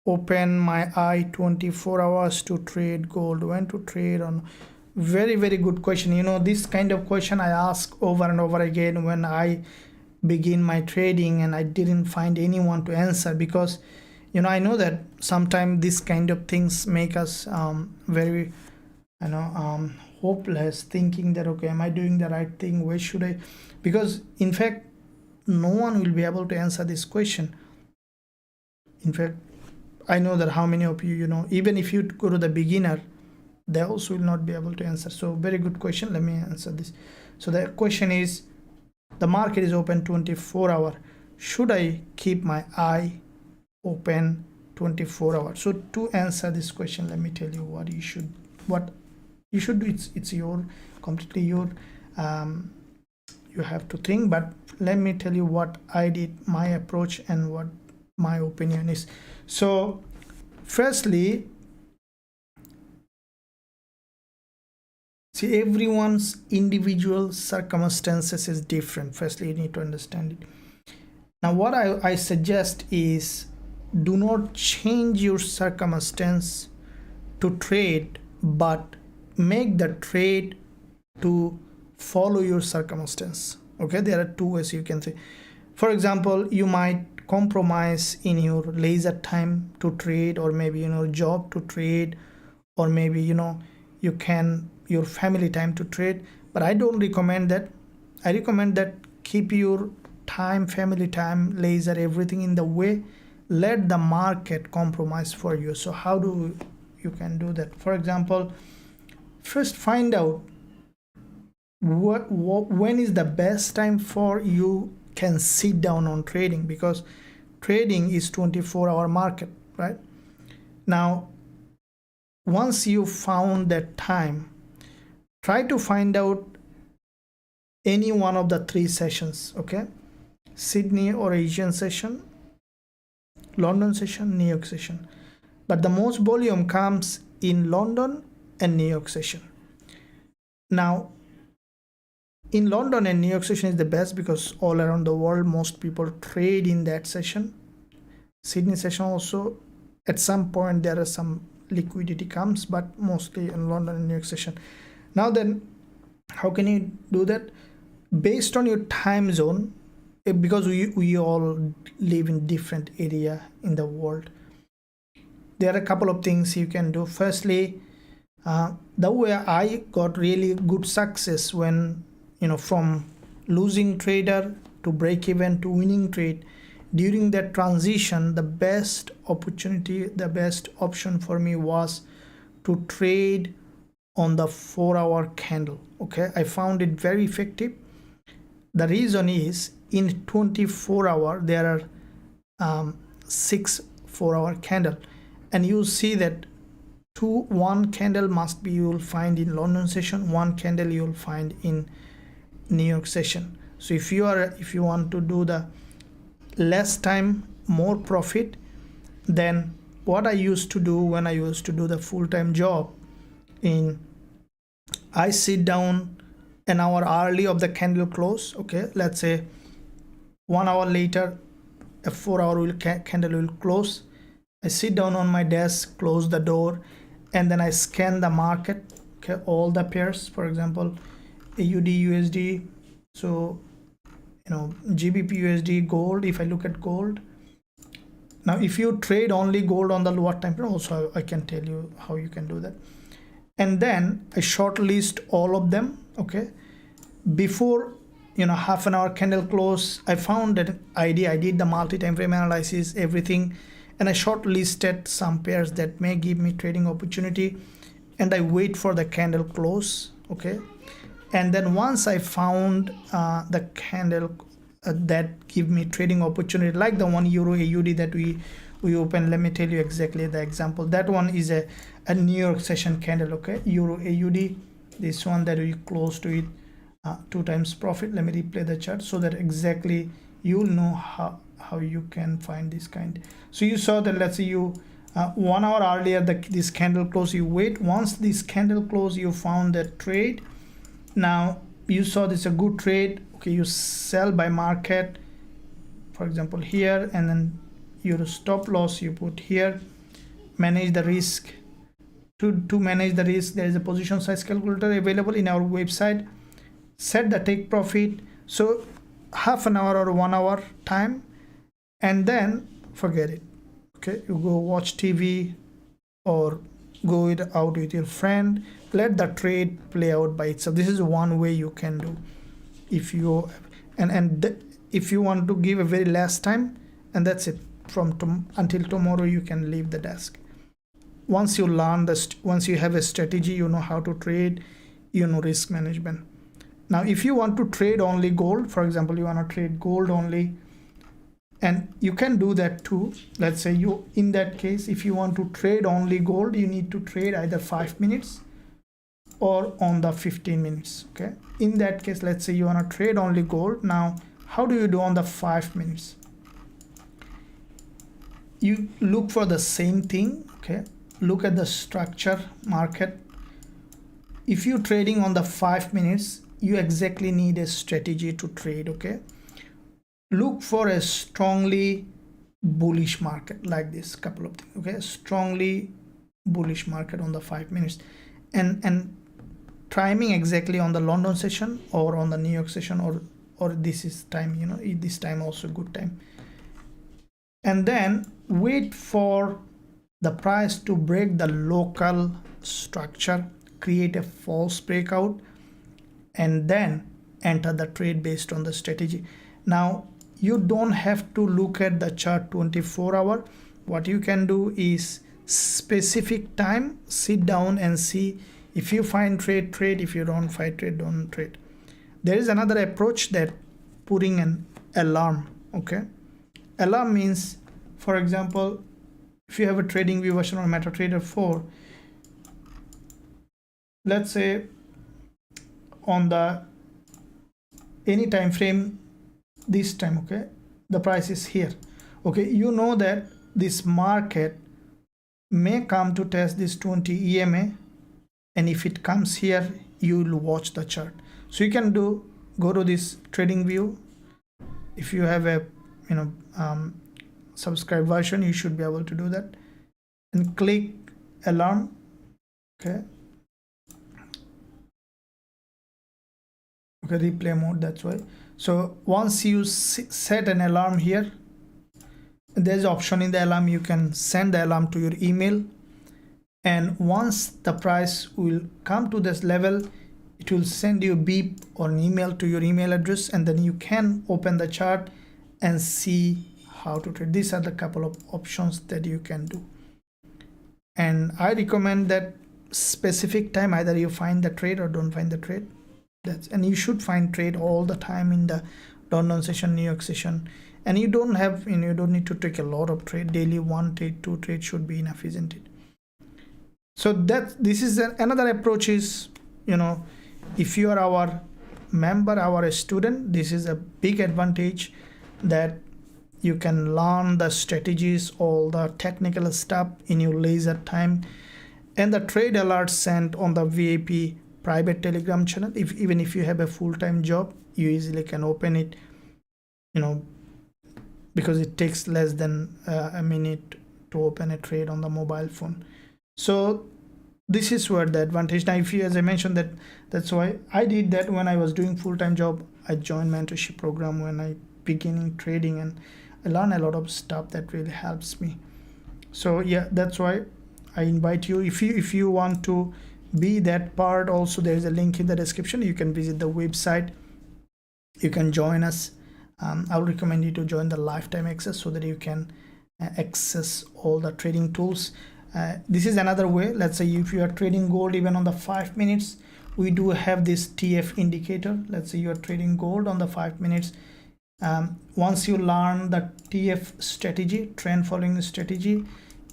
open my eye 24 hours to trade gold? When to trade on? Very good question. This kind of question I ask over and over again when I begin my trading, and I didn't find anyone to answer, because I know that sometimes this kind of things make us very hopeless, thinking that, okay, am I doing the right thing? Where should I? Because in fact no one will be able to answer this question. In fact, I know that how many of you, even if you go to the beginner, they also will not be able to answer. So very good question. Let me answer this. So the question is, the market is open 24 hours. Should I keep my eye open 24 hours? So to answer this question, let me tell you what you should do. It's your completely your you have to think, but let me tell you what I did, my approach, and what my opinion is. So firstly, see, everyone's individual circumstances is different. Firstly, you need to understand it. Now what I suggest is, do not change your circumstance to trade, but make the trade to follow your circumstance. Okay, there are two ways you can say. For example, you might compromise in your leisure time to trade, or maybe job to trade, or maybe you can your family time to trade. But I don't recommend that. I recommend that keep your time, family time, leisure, everything in the way. Let the market compromise for you. So how do you can do that? For example, first find out when is the best time for you can sit down on trading, because trading is 24-hour market, right? Now once you found that time, try to find out any one of the 3 sessions. Okay, Sydney or Asian session, London session, New York session. But the most volume comes in London and New York session. Now in London and New York session is the best, because all around the world most people trade in that session. Sydney session also, at some point there are some liquidity comes, but mostly in London and New York session. Now then, how can you do that? Based on your time zone, because we all live in different area in the world, there are a couple of things you can do. Firstly, the way I got really good success when from losing trader to break even to winning trade, during that transition, the best opportunity, the best option for me was to trade on the 4-hour candle. Okay, I found it very effective. The reason is, in 24 hours there are 6 4-hour candle, and you see that one candle must be you will find in London session, one candle you will find in New York session. So if you want to do the less time, more profit, then what I used to do when I used to do the full-time job, I sit down an hour early of the candle close. Okay, let's say 1 hour later a 4-hour candle will close. I sit down on my desk, close the door, and then I scan the market. Okay, all the pairs, for example AUD USD, so GBP USD, gold. If I look at gold, Now if you trade only gold on the lower time frame, also I can tell you how you can do that. And then I shortlist all of them. Okay, before half an hour candle close, I found that idea. I did the multi-time frame analysis, everything, and I shortlisted some pairs that may give me trading opportunity, and I wait for the candle close. Okay, and then once I found the candle that give me trading opportunity, like the one Euro AUD that we open, let me tell you exactly the example. That one is a New York session candle. Okay, Euro AUD, this one that we close to it 2 times profit. Let me replay the chart so that exactly you'll know how you can find this kind. So you saw that, let's say you 1 hour earlier this candle close, you wait. Once this candle close, you found that trade. Now you saw this a good trade. Okay, you sell by market, for example here, and then your stop loss you put here. Manage the risk. To manage the risk, there is a position size calculator available in our website. Set the take profit, so half an hour or 1 hour time, and then forget it. Okay, you go watch TV or go out with your friend, let the trade play out by itself. This is one way you can do. If you if you want to give a very last time, and that's it. Until tomorrow you can leave the desk. Once you learn once you have a strategy, you know how to trade, you know risk management. Now if you want to trade only gold, for example, you want to trade gold only, and you can do that too. Let's say in that case, if you want to trade only gold, you need to trade either 5 minutes or on the 15 minutes. Okay, in that case, let's say you want to trade only gold. Now how do you do on the 5 minutes? You look for the same thing. Okay, look at the structure market. If you're trading on the 5 minutes, you exactly need a strategy to trade. Okay, look for a strongly bullish market like this, couple of things. Okay, strongly bullish market on the 5 minutes, and timing exactly on the London session or on the New York session, or this is time, this time also good time. And then wait for the price to break the local structure, create a false breakout, and then enter the trade based on the strategy. Now you don't have to look at the chart 24 hour. What you can do is specific time, sit down and see. If you find trade, if you don't find trade, don't trade. There is another approach, that putting an alarm. Okay, alarm means, for example, if you have a trading view version or MetaTrader 4, let's say on the any time frame, this time, okay, the price is here. Okay, you know that this market may come to test this 20 EMA, and if it comes here, you will watch the chart. So you can go to this trading view. If you have a subscribed version, you should be able to do that, and click alarm. Okay, replay mode, that's why. So once you set an alarm here, there's an option in the alarm, you can send the alarm to your email, and once the price will come to this level, it will send you a beep or an email to your email address, and then you can open the chart and see how to trade. These are the couple of options that you can do, and I recommend that specific time, either you find the trade or don't find the trade. And you should find trade all the time in the London session, New York session, and you don't have, you don't need to take a lot of trade. Daily 1 trade, 2 trade should be enough, isn't it? So this is another approach is, if you are our member, our student, this is a big advantage, that you can learn the strategies, all the technical stuff in your leisure time, and the trade alerts sent on the VIP private Telegram channel. Even if you have a full-time job, you easily can open it, because it takes less than a minute to open a trade on the mobile phone. So this is where the advantage. Now, if you, as I mentioned, that's why I did that when I was doing full-time job. I joined mentorship program when I beginning trading, and I learn a lot of stuff that really helps me. So yeah, that's why I invite you. If you want to be that part also, there is a link in the description. You can visit the website, you can join us. I would recommend you to join the lifetime access so that you can access all the trading tools. This is another way. Let's say if you are trading gold even on the 5 minutes, we do have this TF indicator. Let's say you are trading gold on the 5 minutes. Once you learn the TF strategy, trend following strategy,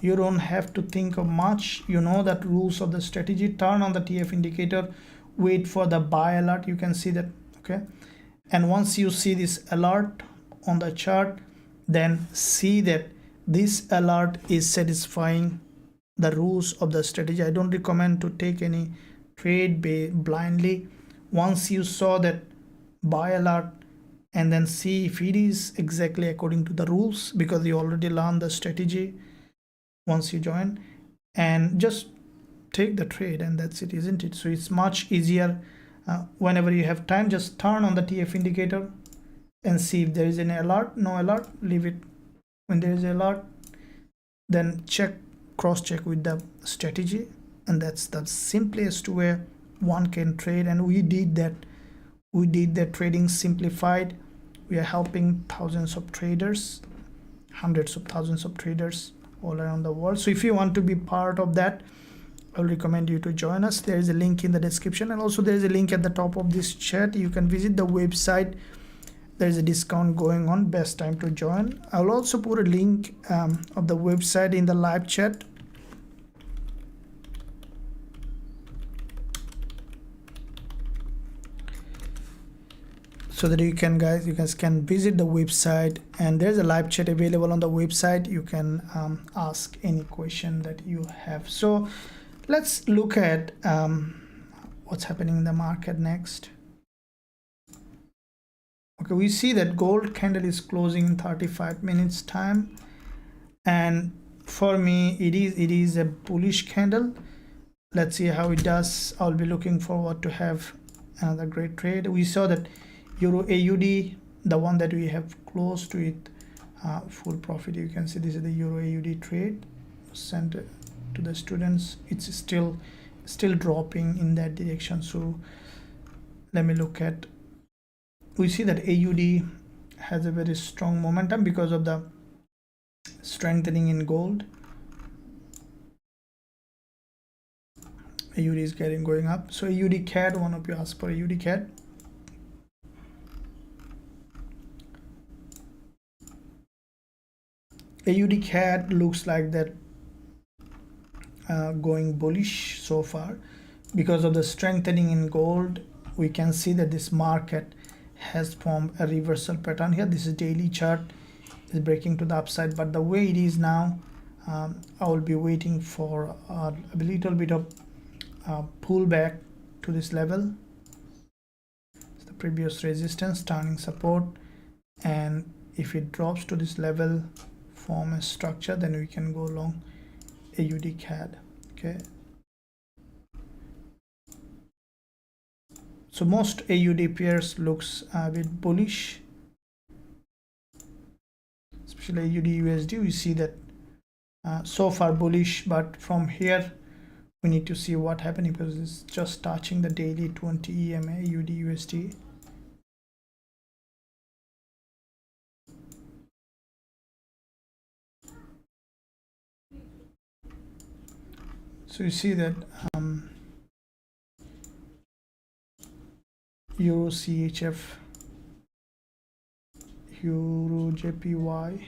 you don't have to think of much. You know that rules of the strategy. Turn on the TF indicator, wait for the buy alert. You can see that, okay? And once you see this alert on the chart, then see that this alert is satisfying the rules of the strategy. I don't recommend to take any trade blindly. Once you saw that buy alert, and then see if it is exactly according to the rules, because you already learned the strategy once you join, and just take the trade, and that's it, isn't it? So it's much easier. Whenever you have time, just turn on the TF indicator and see if there is any alert. No alert, leave it. When there is an alert, then check, cross check with the strategy, and that's the simplest way one can trade. And we did that. We did the trading simplified. We are helping thousands of traders, hundreds of thousands of traders all around the world. So if you want to be part of that, I will recommend you to join us. There is a link in the description, and also there is a link at the top of this chat. You can visit the website. There is a discount going on, best time to join. I will also put a link of the website in the live chat. So that you guys can visit the website, and there's a live chat available on the website. You can ask any question that you have. So let's look at what's happening in the market next. Okay, we see that gold candle is closing in 35 minutes time, and for me it is a bullish candle. Let's see how it does. I'll be looking forward to have another great trade. We saw that Euro AUD, the one that we have close to it, full profit. You can see this is the Euro AUD trade sent to the students. It's still dropping in that direction. So let me look at, we see that AUD has a very strong momentum because of the strengthening in gold. AUD is going up. So AUD CAD, one of you asked for AUD CAD. AUD CAD looks like that going bullish so far because of the strengthening in gold. We can see that this market has formed a reversal pattern here. This is daily chart, is breaking to the upside, but the way it is now, I will be waiting for a little bit of pullback to this level. It's the previous resistance turning support, and if it drops to this level, form a structure, then we can go long AUD CAD. Okay, so most AUD pairs looks a bit bullish, especially AUD USD. We see that so far bullish, but from here we need to see what happening, because it's just touching the daily 20 EMA AUD USD. So you see that Euro CHF, Euro JPY,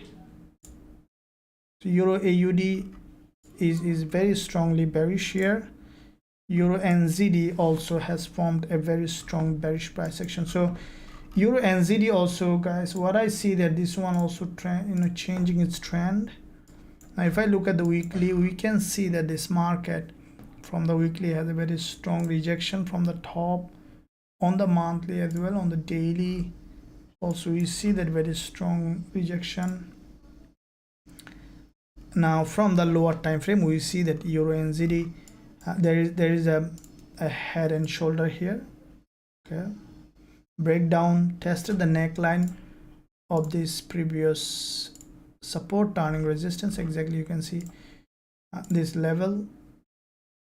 so Euro AUD is very strongly bearish here. Euro NZD also has formed a very strong bearish price action. So Euro NZD also, guys, what I see that this one also changing its trend. Now if I look at the weekly, we can see that this market from the weekly has a very strong rejection from the top, on the monthly as well, on the daily also we see that very strong rejection. Now from the lower time frame, we see that Euro NZD, there is a head and shoulder here. Okay, breakdown, tested the neckline of this previous support turning resistance. Exactly, you can see this level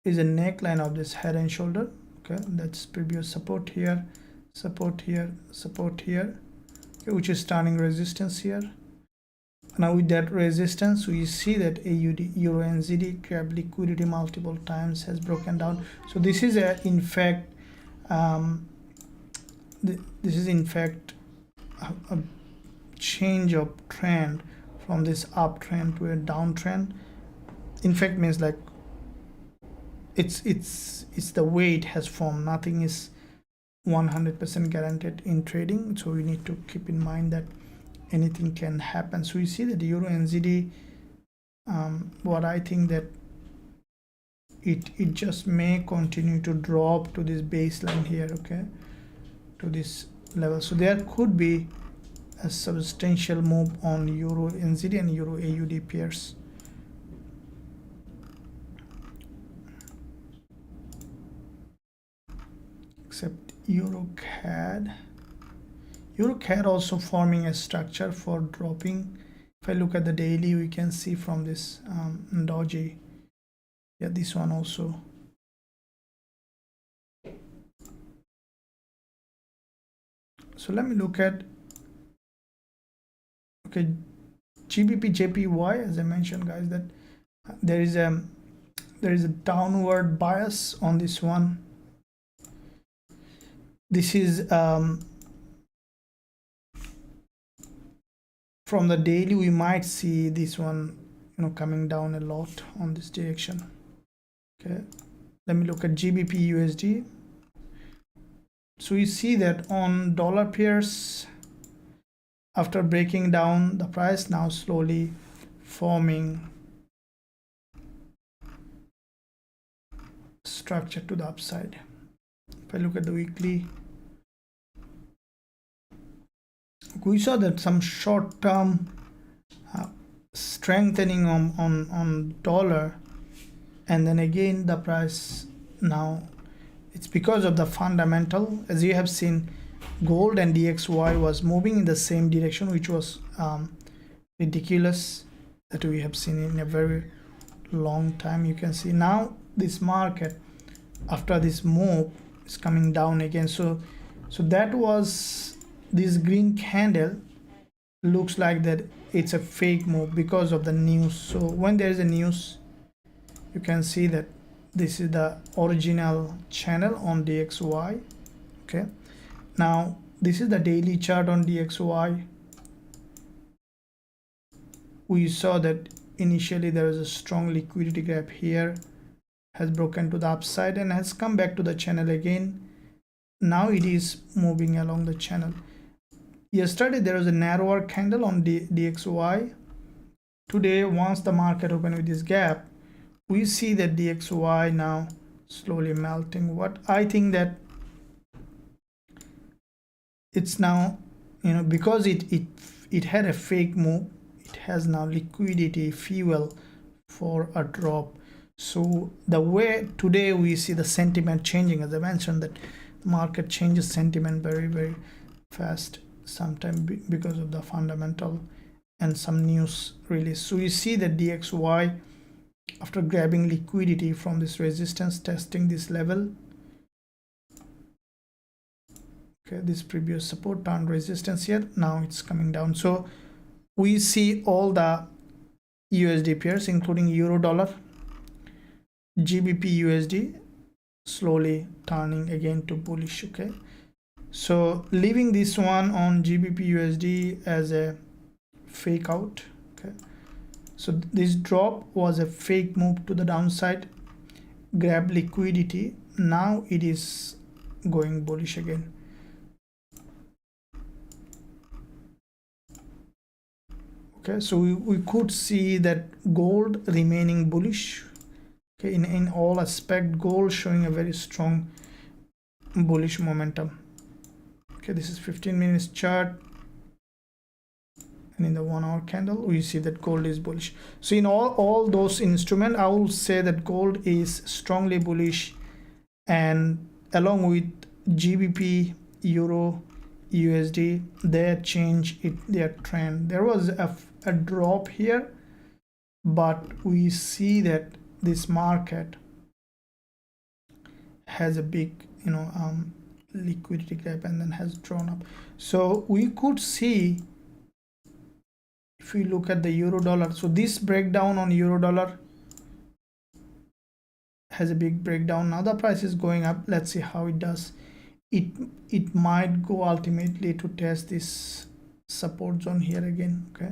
is a neckline of this head and shoulder. Okay, that's previous support here, support here, support here, okay, which is turning resistance here. Now with that resistance, we see that AUD Euro NZD grab liquidity multiple times, has broken down. So this is in fact this is in fact a change of trend from this uptrend to a downtrend. In fact, means like it's the way it has formed. Nothing is 100% guaranteed in trading, so we need to keep in mind that anything can happen. So we see that the Euro NZD, what I think that it just may continue to drop to this baseline here, okay, to this level. So there could be a substantial move on Euro NZD and Euro AUD pairs. Except Euro CAD also forming a structure for dropping. If I look at the daily, we can see from this doji, yeah, this one also. So let me look at, okay, GBP JPY, as I mentioned, guys, that there is a downward bias on this one. This is from the daily, we might see this one, you know, coming down a lot on this direction. Okay, let me look at GBP USD. So we see that on dollar pairs, after breaking down the price, now slowly forming structure to the upside. If I look at the weekly, we saw that some short-term strengthening on dollar, and then again the price now, it's because of the fundamental. As you have seen, gold and DXY was moving in the same direction, which was ridiculous, that we have seen in a very long time. You can see now this market, after this move, is coming down again. So that was, this green candle looks like that it's a fake move because of the news. So when there is a news, you can see that this is the original channel on DXY. Okay, now this is the daily chart on DXY. We saw that initially there was a strong liquidity gap here, has broken to the upside and has come back to the channel again. Now it is moving along the channel. Yesterday there was a narrower candle on DXY. Today, once the market opened with this gap, we see that DXY now slowly melting. What I think that it's now, you know, because it had a fake move, it has now liquidity fuel for a drop. So the way today we see the sentiment changing, as I mentioned, that market changes sentiment very, very fast, sometimes because of the fundamental and some news release. So you see that DXY, after grabbing liquidity from this resistance, testing this level, okay, this previous support turned resistance here, now it's coming down. So we see all the USD pairs, including euro dollar, GBP USD, slowly turning again to bullish. Okay, so leaving this one on GBP USD as a fake out. Okay, so this drop was a fake move to the downside, grab liquidity, now it is going bullish again. Okay, so we could see that gold remaining bullish. Okay, in all aspect, gold showing a very strong bullish momentum. Okay, this is 15 minutes chart, and in the 1 hour candle we see that gold is bullish. So in all those instruments, I will say that gold is strongly bullish, and along with GBP, euro USD, they change their trend. There was a drop here, but we see that this market has a big liquidity gap and then has drawn up. So we could see, if we look at the euro dollar, so this breakdown on euro dollar has a big breakdown. Now the price is going up. Let's see how it does. It might go ultimately to test this support zone here again. Okay,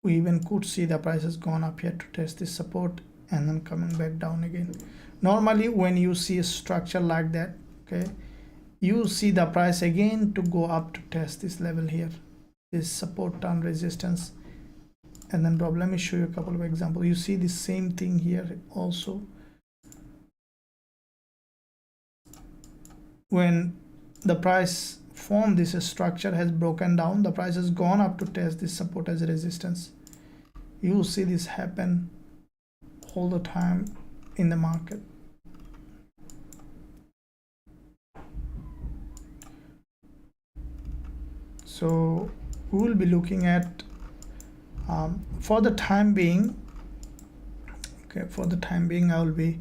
we even could see the price has gone up here to test this support and then coming back down again. Normally when you see a structure like that, okay, you see the price again to go up to test this level here, this support and resistance, and then drop. Let me show you a couple of examples. You see the same thing here also. When the price formed this structure has broken down, the price has gone up to test this support as a resistance. You see this happen all the time in the market. So we will be looking at for the time being, okay, for the time being I will be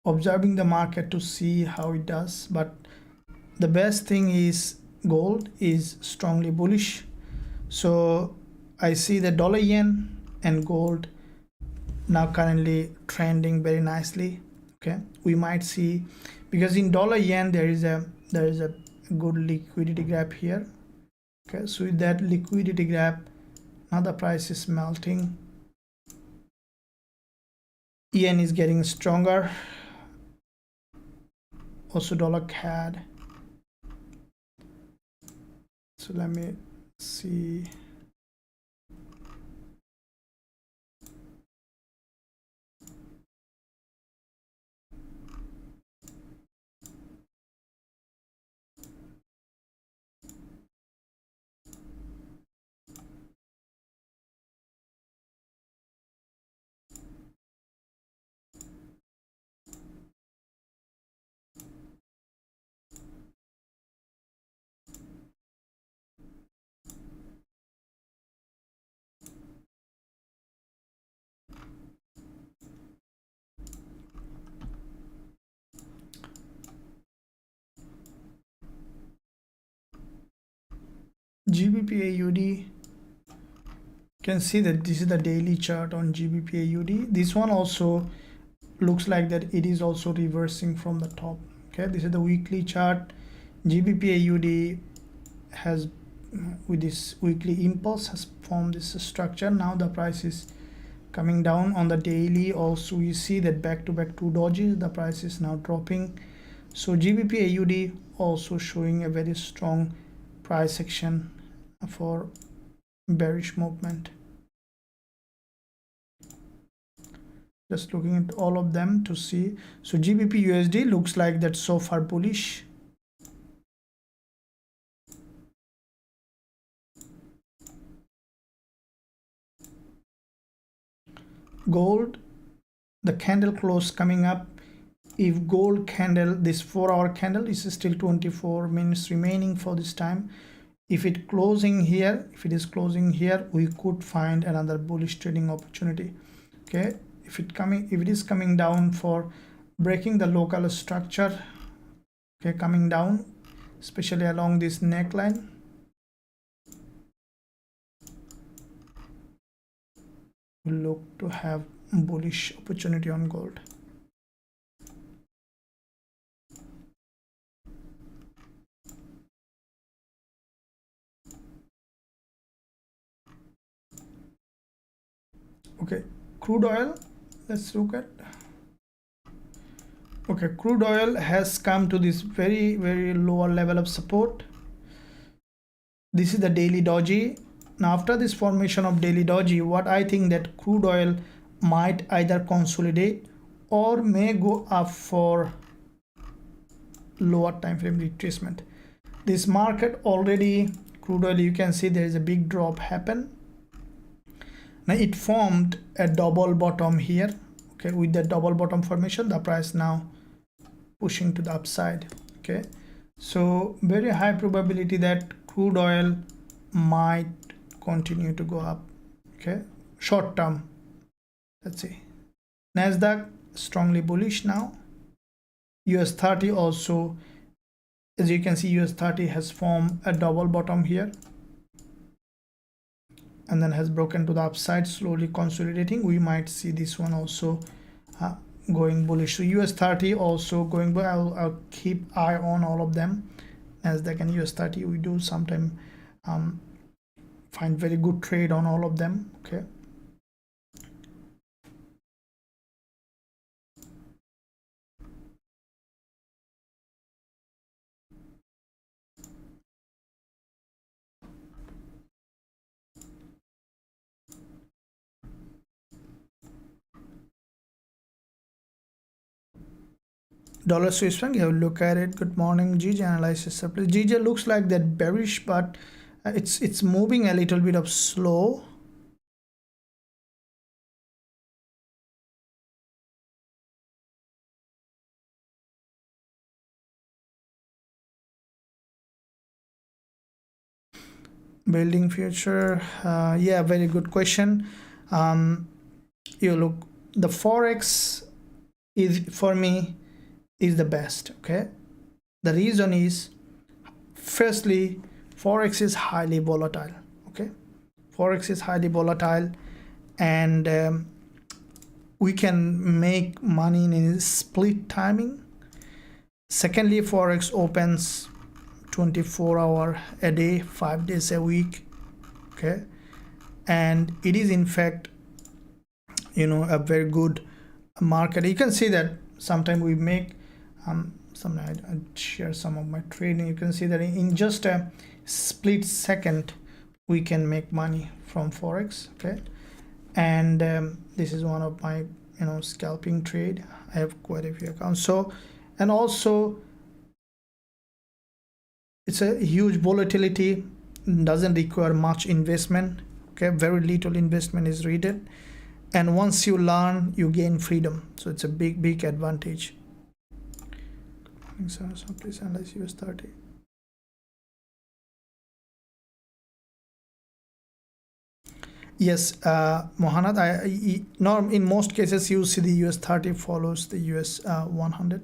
observing the market to see how it does. But the best thing is gold is strongly bullish. So I see the dollar yen and gold now currently trending very nicely. Okay, we might see, because in dollar yen there is a good liquidity gap here. Okay, so with that liquidity gap, now the price is melting. Yen is getting stronger, also dollar CAD. So let me see. GBP AUD, can see that this is the daily chart on GBP AUD. This one also looks like that it is also reversing from the top. Okay, this is the weekly chart. GBP AUD has, with this weekly impulse, has formed this structure. Now the price is coming down. On the daily also we see that back to back two dojis, the price is now dropping. So GBP AUD also showing a very strong price action for bearish movement. Just looking at all of them to see. So GBP USD looks like that so far bullish. Gold, the candle close coming up. If gold candle, this 4-hour candle is still 24 minutes remaining for this time. If it is closing here, we could find another bullish trading opportunity. Okay, if it is coming down for breaking the local structure, okay, coming down, especially along this neckline, we look to have bullish opportunity on gold. Okay, crude oil, let's look at. Okay, crude oil has come to this very lower level of support. This is the daily doji. Now after this formation of daily doji, what I think that crude oil might either consolidate or may go up for lower time frame retracement. This market already, crude oil, you can see there is a big drop happen. Now it formed a double bottom here. Okay, with the double bottom formation, the price now pushing to the upside. Okay, So very high probability that crude oil might continue to go up. Okay, short term. Let's see. NASDAQ strongly bullish now. US30 also, as you can see, US30 has formed a double bottom here and then has broken to the upside, slowly consolidating. We might see this one also going bullish. So US30 also going, but I'll keep eye on all of them. NASDAQ and US30, we do sometimes find very good trade on all of them. Okay. Dollar Swiss franc, have a look at it. Good morning, GJ analysis supply. GJ looks like that bearish, but it's moving a little bit of slow. Building future, yeah, very good question. You look, the Forex is, for me, is the best. Okay, the reason is, firstly, Forex is highly volatile. Okay, Forex is highly volatile, and we can make money in split timing. Secondly, Forex opens 24 hours a day, 5 days a week. Okay, and it is in fact, you know, a very good market. You can see that sometimes we make sometimes I share some of my trading. You can see that in just a split second we can make money from Forex. Okay, and this is one of my, you know, scalping trade. I have quite a few accounts. So, and also it's a huge volatility, doesn't require much investment. Okay, very little investment is needed, and once you learn, you gain freedom. So it's a big advantage. So please analyze US30. Yes, Mohanad, in most cases you see the US30 follows the US100.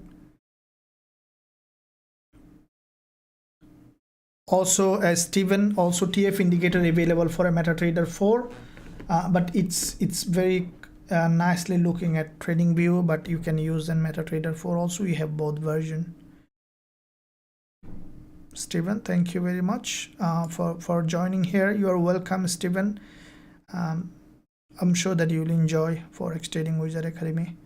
Also, Steven, also TF indicator available for a MetaTrader 4, but it's very nicely looking at trading view, but you can use in MetaTrader 4 also. We have both version. Steven, thank you very much for joining here. You are welcome, Steven. I'm sure that you will enjoy Forex Trading Wizard Academy.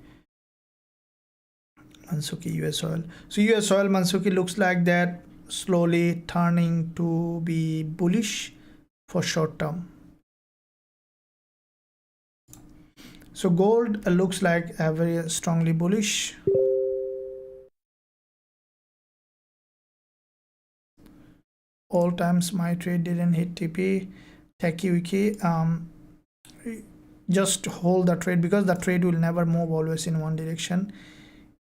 Mansuki US oil. So US oil, Mansuki, looks like that, slowly turning to be bullish for short term. So gold looks like a very strongly bullish. All times my trade didn't hit TP. Techie Wiki, just hold the trade, because the trade will never move always in one direction.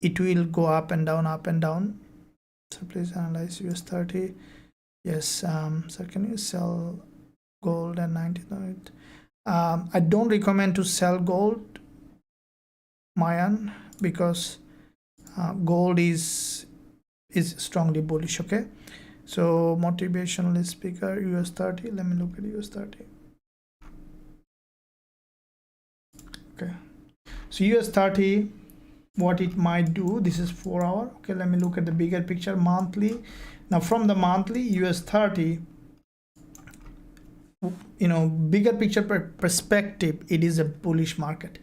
It will go up and down, up and down. So please analyze US30. Yes, so can you sell gold at 99? I don't recommend to sell gold, Mayan, because gold is strongly bullish. Okay, so motivational speaker US30. Let me look at US30. Okay, so US30, what it might do, this is 4 hour. Okay, let me look at the bigger picture, monthly. Now from the monthly US30, you know, bigger picture perspective, it is a bullish market.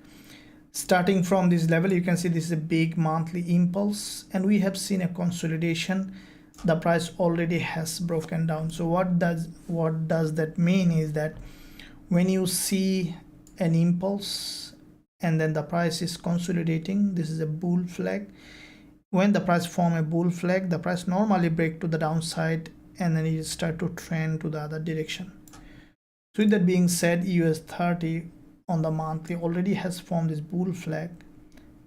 Starting from this level, you can see this is a big monthly impulse, and we have seen a consolidation. The price already has broken down. So what does that mean is that when you see an impulse and then the price is consolidating, this is a bull flag. When the price form a bull flag, the price normally break to the downside and then it start to trend to the other direction. So with that being said, US30 on the monthly already has formed this bull flag,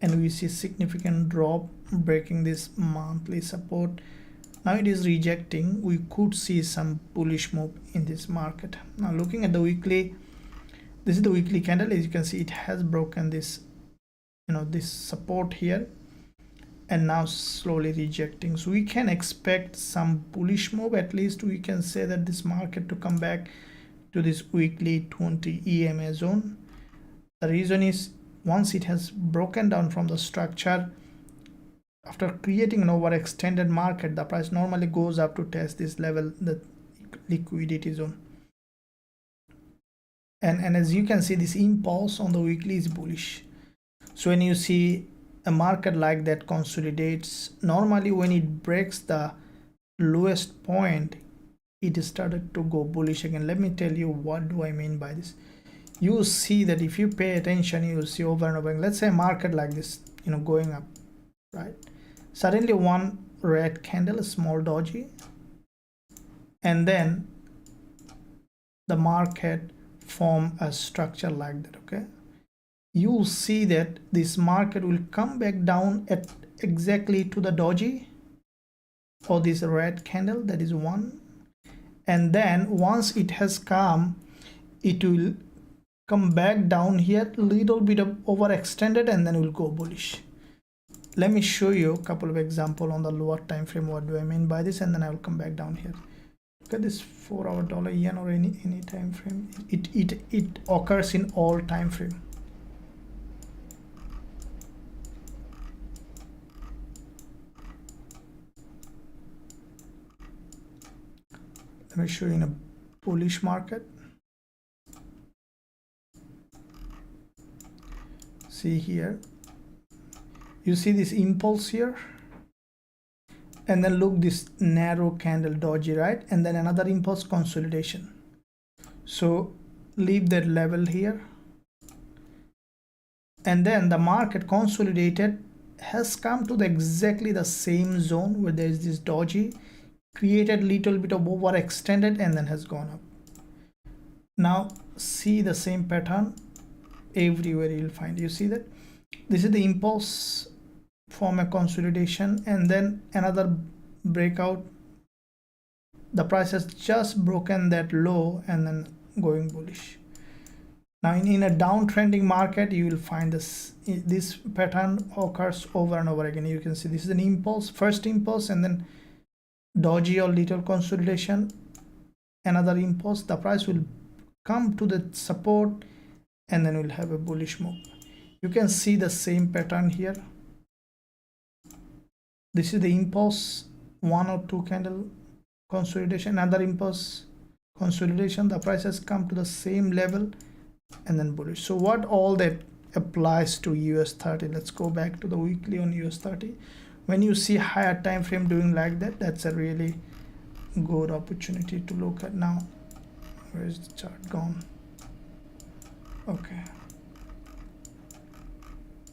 and we see significant drop breaking this monthly support Now it is rejecting. We could see some bullish move in this market. Now looking at the weekly, this is the weekly candle. As you can see, it has broken this, this support here, and now slowly rejecting. So we can expect some bullish move. At least we can say that this market to come back to this weekly 20 EMA zone. The reason is, once it has broken down from the structure, after creating an overextended market, the price normally goes up to test this level, the liquidity zone. And as you can see, this impulse on the weekly is bullish. So when you see a market like that consolidates, normally when it breaks the lowest point, it started to go bullish again. Let me tell you what do I mean by this. You will see that if you pay attention, you will see over and over again. Let's say a market like this, going up, right? Suddenly one red candle, a small doji, and then the market form a structure like that. Okay, you will see that this market will come back down at exactly to the doji or this red candle, that is one, and then once it has come, it will come back down here, little bit of overextended, and then will go bullish. Let me show you a couple of examples on the lower time frame. What do I mean by this? And then I will come back down here. Look at this 4 hour dollar yen or any time frame. It occurs in all time frame. Let me show you in a bullish market. See here, you see this impulse here, and then look, this narrow candle doji, right? And then another impulse, consolidation. So leave that level here, and then the market consolidated, has come to exactly the same zone where there is this doji, created little bit of overextended, and then has gone up. Now see the same pattern everywhere. You'll find, you see that this is the impulse, form a consolidation, and then another breakout. The price has just broken that low and then going bullish. Now in a downtrending market, you will find this pattern occurs over and over again. You can see this is an impulse, first impulse, and then doji or little consolidation, another impulse. The price will come to the support, and then we'll have a bullish move. You can see the same pattern here. This is the impulse, 1 or 2 candle consolidation, another impulse, consolidation. The price has come to the same level and then bullish. So what all that applies to US30? Let's go back to the weekly on US30. When you see higher time frame doing like that, that's a really good opportunity to look at. Now where is the chart gone? Okay,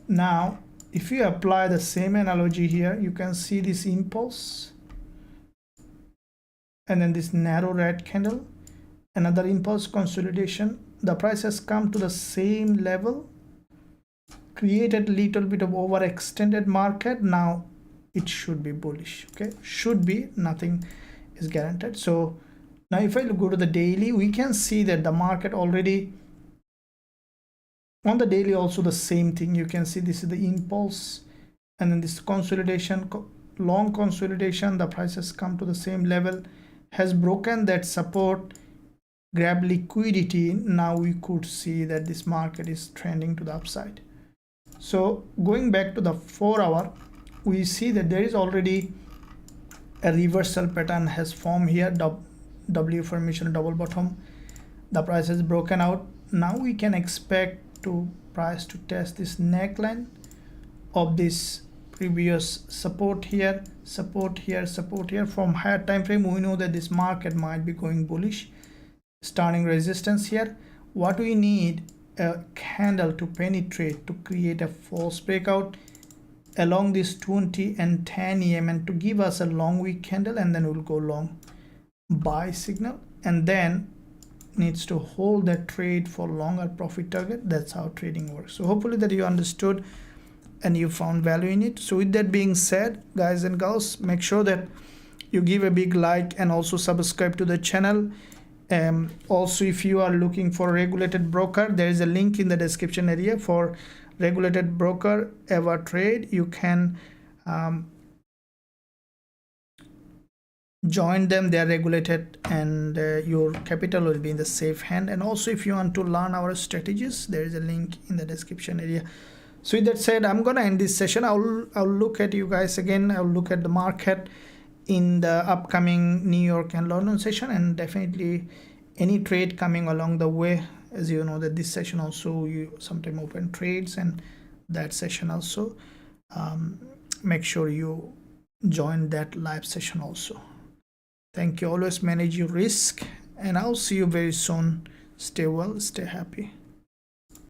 now if you apply the same analogy here, you can see this impulse, and then this narrow red candle, another impulse, consolidation. The price has come to the same level, created little bit of overextended market. Now it should be bullish. Okay, should be, nothing is guaranteed. So now if I go to the daily, we can see that the market already on the daily also the same thing. You can see this is the impulse, and then this consolidation, long consolidation. The price has come to the same level, has broken that support, grab liquidity. Now we could see that this market is trending to the upside. So going back to the 4 hour, we see that there is already a reversal pattern has formed here, W formation, double bottom. The price has broken out. Now we can expect to price to test this neckline of this previous support here, support here, support here. From higher time frame, we know that this market might be going bullish, starting resistance here. What we need, a candle to penetrate to create a false breakout along this 20 and 10 EM, and to give us a long wick candle, and then we'll go long buy signal, and then needs to hold that trade for longer profit target. That's how trading works. So hopefully that you understood and you found value in it. So with that being said, guys and girls, make sure that you give a big like and also subscribe to the channel. Also, if you are looking for a regulated broker, there is a link in the description area for regulated broker ever trade. You can join them. They are regulated, and your capital will be in the safe hand. And also, if you want to learn our strategies, there is a link in the description area. So with that said, I'm gonna end this session. I'll look at you guys again. I'll look at the market in the upcoming New York and London session, and definitely any trade coming along the way. As you know that this session also you sometimes open trades, and that session also make sure you join that live session also. Thank you. Always manage your risk, and I'll see you very soon. Stay well, stay happy.